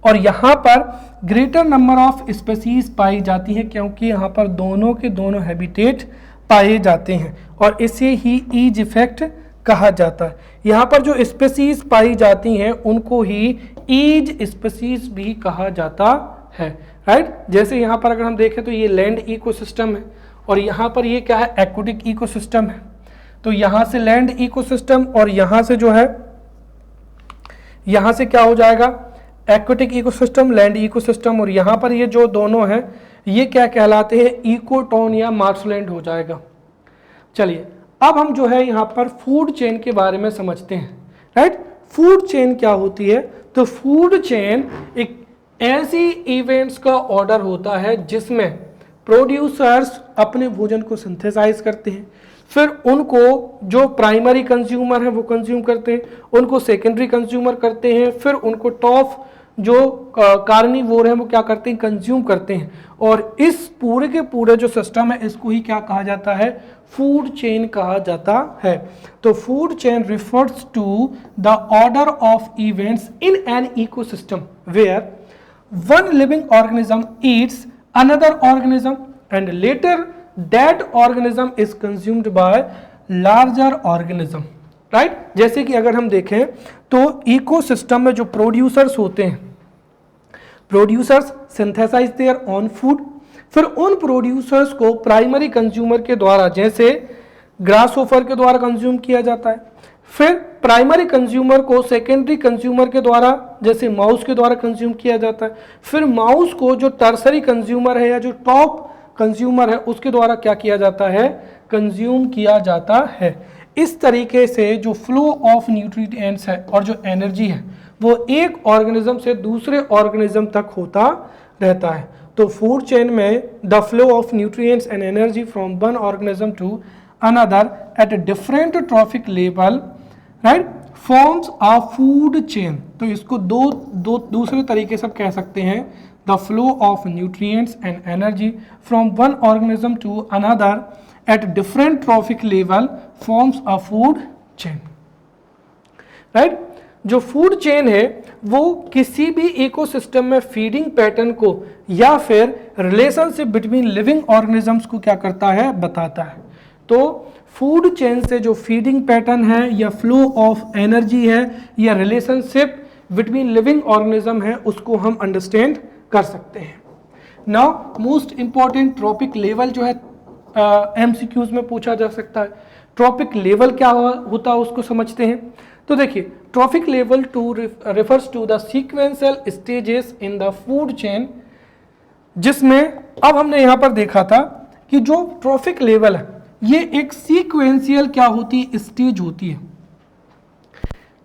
और यहाँ पर ग्रेटर नंबर ऑफ स्पीसीज पाई जाती है क्योंकि यहाँ पर दोनों के दोनों हैबिटेट पाए जाते हैं और इसे ही ईज इफेक्ट कहा जाता है। यहाँ पर जो स्पीसीज पाई जाती हैं उनको ही ईज स्पीसीज भी कहा जाता है, राइट। जैसे यहाँ पर अगर हम देखें तो ये लैंड इकोसिस्टम है और यहाँ पर ये क्या है, एक्वेटिक इकोसिस्टम है। तो यहाँ से लैंड इकोसिस्टम और यहाँ से जो है, यहाँ से क्या हो जाएगा, एक्वेटिक इकोसिस्टम, लैंड इकोसिस्टम, और यहाँ पर ये जो दोनों हैं ये क्या कहलाते हैं, इकोटोन या मार्शलैंड हो जाएगा। चलिए अब हम जो है यहाँ पर फूड चेन के बारे में समझते हैं, राइट। फूड चेन क्या होती है, तो फूड चेन एक ऐसी इवेंट्स का ऑर्डर होता है जिसमें प्रोड्यूसर्स अपने भोजन को सिंथेसाइज करते हैं, फिर उनको जो प्राइमरी कंज्यूमर है वो कंज्यूम करते हैं, उनको सेकेंडरी कंज्यूमर करते हैं, फिर उनको टॉप जो कार्निवोर है वो क्या करते हैं, कंज्यूम करते हैं। और इस पूरे के पूरे जो सिस्टम है इसको ही क्या कहा जाता है, फूड चेन कहा जाता है। तो food chain refers to the order of events in an ecosystem where one living organism eats another organism and later that organism is consumed by larger organism, right। जैसे कि अगर हम देखें तो इकोसिस्टम में जो प्रोड्यूसर्स होते हैं, producers synthesise their own food, फिर उन प्रोड्यूसर्स को प्राइमरी कंज्यूमर के द्वारा जैसे ग्रासहोफर के द्वारा कंज्यूम किया जाता है, फिर प्राइमरी कंज्यूमर को सेकेंडरी कंज्यूमर के द्वारा जैसे माउस के द्वारा कंज्यूम किया जाता है, फिर माउस को जो टर्सरी कंज्यूमर है या जो टॉप कंज्यूमर है उसके द्वारा क्या किया जाता है, कंज्यूम किया जाता है। इस तरीके से जो फ्लो ऑफ न्यूट्रिएंट्स है और जो एनर्जी है वो एक ऑर्गेनिज्म से दूसरे ऑर्गेनिज्म तक होता रहता है। तो फूड चेन में the flow of nutrients and energy from one organism to another at a different trophic level, right, forms a food chain. तो इसको दूसरे तरीके से कह सकते हैं, the flow of nutrients and energy from one organism to another at different trophic level forms a food chain, right. जो फूड चेन है वो किसी भी इकोसिस्टम में फीडिंग पैटर्न को या फिर रिलेशनशिप बिटवीन लिविंग ऑर्गेनिजम्स को क्या करता है, बताता है। तो फूड चेन से जो फीडिंग पैटर्न है या फ्लो ऑफ एनर्जी है या रिलेशनशिप बिटवीन लिविंग ऑर्गेनिज्म है उसको हम अंडरस्टैंड कर सकते हैं। Now most important trophic level जो है एमसीक्यूज में पूछा जा सकता है। ट्रॉपिक लेवल क्या होता है उसको समझते हैं। तो देखिए trophic level two refers to the sequential stages in the food chain, जिसमें अब हमने यहाँ पर देखा था कि जो ट्रॉपिक लेवल है ये एक सीक्वेंशियल क्या होती है, स्टेज होती है।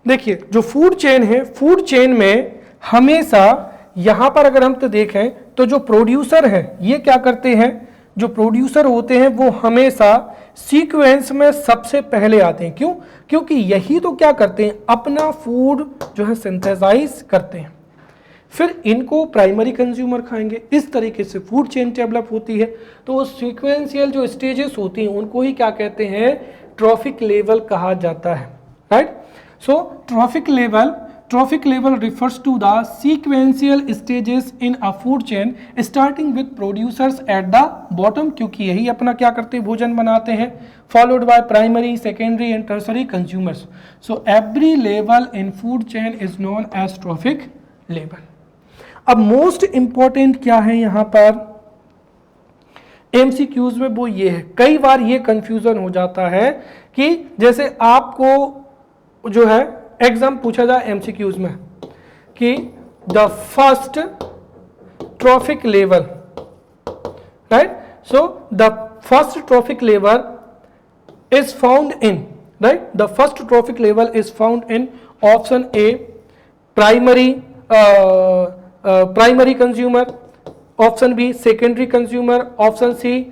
देखिए जो फूड चेन है, फूड चेन में हमेशा यहां पर अगर हम तो देखें तो जो प्रोड्यूसर है ये क्या करते हैं, जो प्रोड्यूसर होते हैं वो हमेशा सीक्वेंस में सबसे पहले आते हैं। क्यों? क्योंकि यही तो क्या करते हैं, अपना फूड जो है सिंथेसाइज करते हैं, फिर इनको प्राइमरी कंज्यूमर खाएंगे। इस तरीके से फूड चेन डेवलप होती है। तो सीक्वेंशियल जो स्टेजेस होती हैं उनको ही क्या कहते हैं, ट्रॉपिक लेवल कहा जाता है, right. So trophic level refers to the sequential stages in a food chain starting with producers at the bottom, क्योंकि यही अपना क्या करते हैं, भोजन बनाते हैं, followed by primary, secondary and tertiary consumers. So every level in food chain is known as trophic level. अब मोस्ट इंपॉर्टेंट क्या है यहाँ पर एमसीक्यूज में, वो ये है, कई बार ये कंफ्यूजन हो जाता है कि जैसे आपको जो है एग्जाम पूछा जाए एमसीक्यूज में कि the first trophic level, right. So the first trophic level is found in, right, the first trophic level is found in option A primary consumer, option B secondary consumer, option C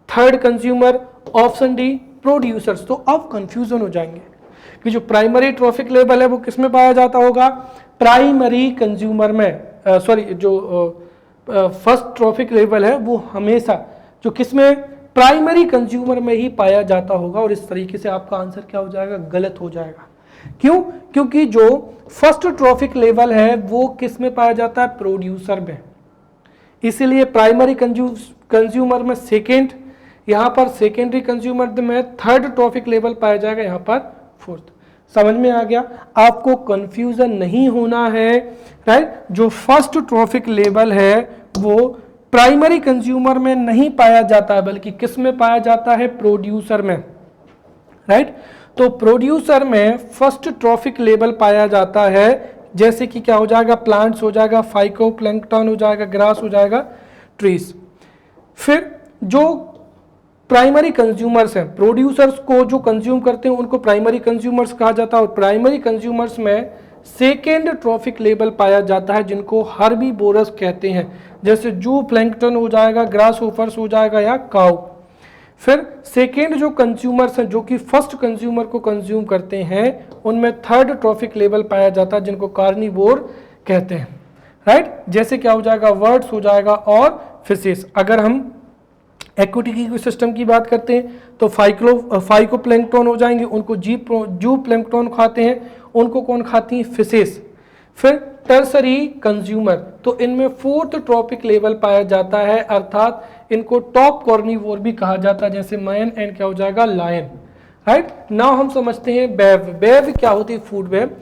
third consumer, option D producers. तो अब कंफ्यूजन हो जाएंगे कि जो प्राइमरी ट्रॉपिक लेवल है वो किस में पाया जाता होगा, प्राइमरी कंज्यूमर में, फर्स्ट ट्रॉफिक लेवल है वो हमेशा जो किसमें प्राइमरी कंज्यूमर में ही पाया जाता होगा, और इस तरीके से आपका आंसर क्या हो जाएगा, गलत हो जाएगा। क्यों? क्योंकि जो फर्स्ट ट्रॉफिक लेवल है वो किस में पाया जाता है, प्रोड्यूसर में, इसीलिए प्राइमरी कंज्यूमर में सेकेंड, यहां पर सेकेंडरी कंज्यूमर में थर्ड ट्रॉफिक लेवल पाया जाएगा, यहां पर फोर्थ। समझ में आ गया? आपको कंफ्यूजन नहीं होना है, राइट। जो फर्स्ट ट्रॉफिक लेवल है वो प्राइमरी कंज्यूमर में नहीं पाया जाता है, बल्कि किस में पाया जाता है, प्रोड्यूसर में, राइट। तो प्रोड्यूसर में फर्स्ट ट्रॉफिक लेवल पाया जाता है, जैसे कि क्या हो जाएगा, प्लांट्स हो जाएगा, फाइकोप्लैंक्टन हो जाएगा, ग्रास हो जाएगा, ट्रीज। फिर जो प्राइमरी कंज्यूमर्स हैं, प्रोड्यूसर्स को जो कंज्यूम करते हैं उनको प्राइमरी कंज्यूमर्स कहा जाता है, और प्राइमरी कंज्यूमर्स में सेकेंड ट्रॉफिक लेवल पाया जाता है जिनको हर्बीवोरस कहते हैं, जैसे जू प्लैंक्टन हो जाएगा, ग्रास होपर्स हो जाएगा, या काउ। फिर सेकेंड जो कंज्यूमर्स हैं जो कि फर्स्ट कंज्यूमर को कंज्यूम करते हैं उनमें थर्ड ट्रॉफिक लेवल पाया जाता है जिनको कार्निवोर कहते हैं, राइट। जैसे क्या हो जाएगा, वर्ड्स हो जाएगा और फिशेस। अगर हम एक्वेटिक इकोसिस्टम की बात करते हैं तो फाइकोप्लैंक्टन हो जाएंगे, उनको जू प्लैंक्टन खाते हैं, उनको कौन खाती हैं, फिशेस। फिर टर्सरी कंज्यूमर, तो इनमें फोर्थ ट्रॉपिक लेवल पाया जाता है, अर्थात इनको टॉप कॉर्निवोर भी कहा जाता है, जैसे मैन एंड क्या हो जाएगा, लायन, राइट। नाउ हम समझते हैं वेव। वेव क्या होती है, food web.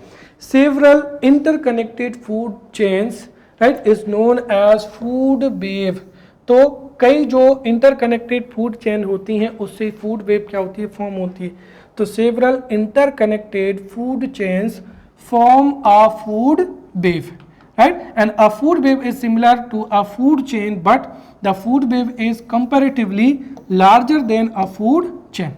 Several interconnected food chains, right, is known as food web. तो कई जो इंटरकनेक्टेड फूड चेन होती हैं उससे फूड वेव क्या होती है, फॉर्म होती है। तो several interconnected food chains form a food wave, right? And a food wave is similar to a food chain, but the food wave is comparatively larger than a food chain.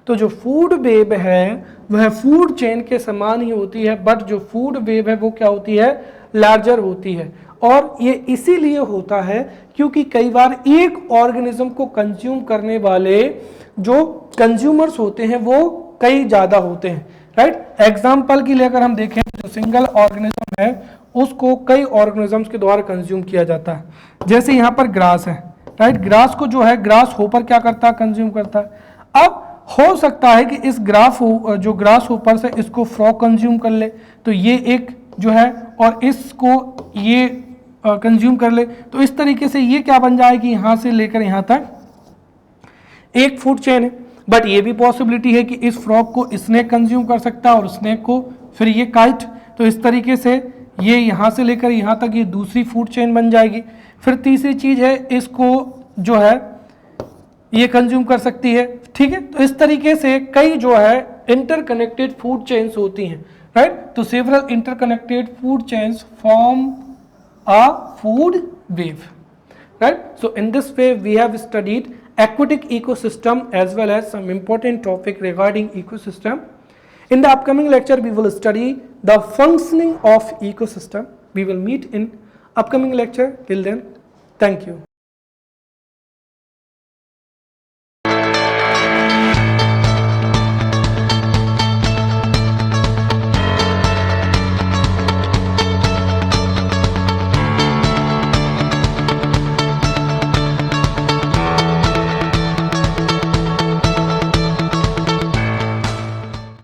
तो जो फूड वेव है वह फूड चेन के समान ही होती है, बट जो फूड वेव है वो क्या होती है, लार्जर होती है। और ये इसीलिए होता है क्योंकि कई बार एक ऑर्गेनिज्म को कंज्यूम करने वाले जो कंज्यूमर्स होते हैं वो कई ज़्यादा होते हैं, राइट। एग्जाम्पल के लिए अगर हम देखें जो सिंगल ऑर्गेनिज्म है उसको कई ऑर्गेनिजम्स के द्वारा कंज्यूम किया जाता है। जैसे यहाँ पर ग्रास है, राइट। ग्रास को जो है ग्रास होपर क्या करता है, कंज्यूम करता है। अब हो सकता है कि इस जो ग्रास होपर से इसको फ्रॉग कंज्यूम कर ले, तो ये एक जो है, और इसको ये कंज्यूम कर ले, तो इस तरीके से ये क्या बन जाएगी, यहाँ से लेकर यहाँ तक एक फूड चेन है। बट ये भी पॉसिबिलिटी है कि इस फ्रॉग को स्नेक कंज्यूम कर सकता है और स्नेक को फिर ये काइट, तो इस तरीके से ये यहाँ से लेकर यहाँ तक ये दूसरी फूड चेन बन जाएगी। फिर तीसरी चीज है, इसको जो है ये कंज्यूम कर सकती है, ठीक है। तो इस तरीके से कई जो है इंटरकनेक्टेड फूड चेन्स होती हैं, राइट। तो several interconnected food chains form a food web, right? So in this way we have studied aquatic ecosystem as well as some important topic regarding ecosystem. In the upcoming lecture we will study the functioning of ecosystem. We will meet in upcoming lecture. Till then, thank you.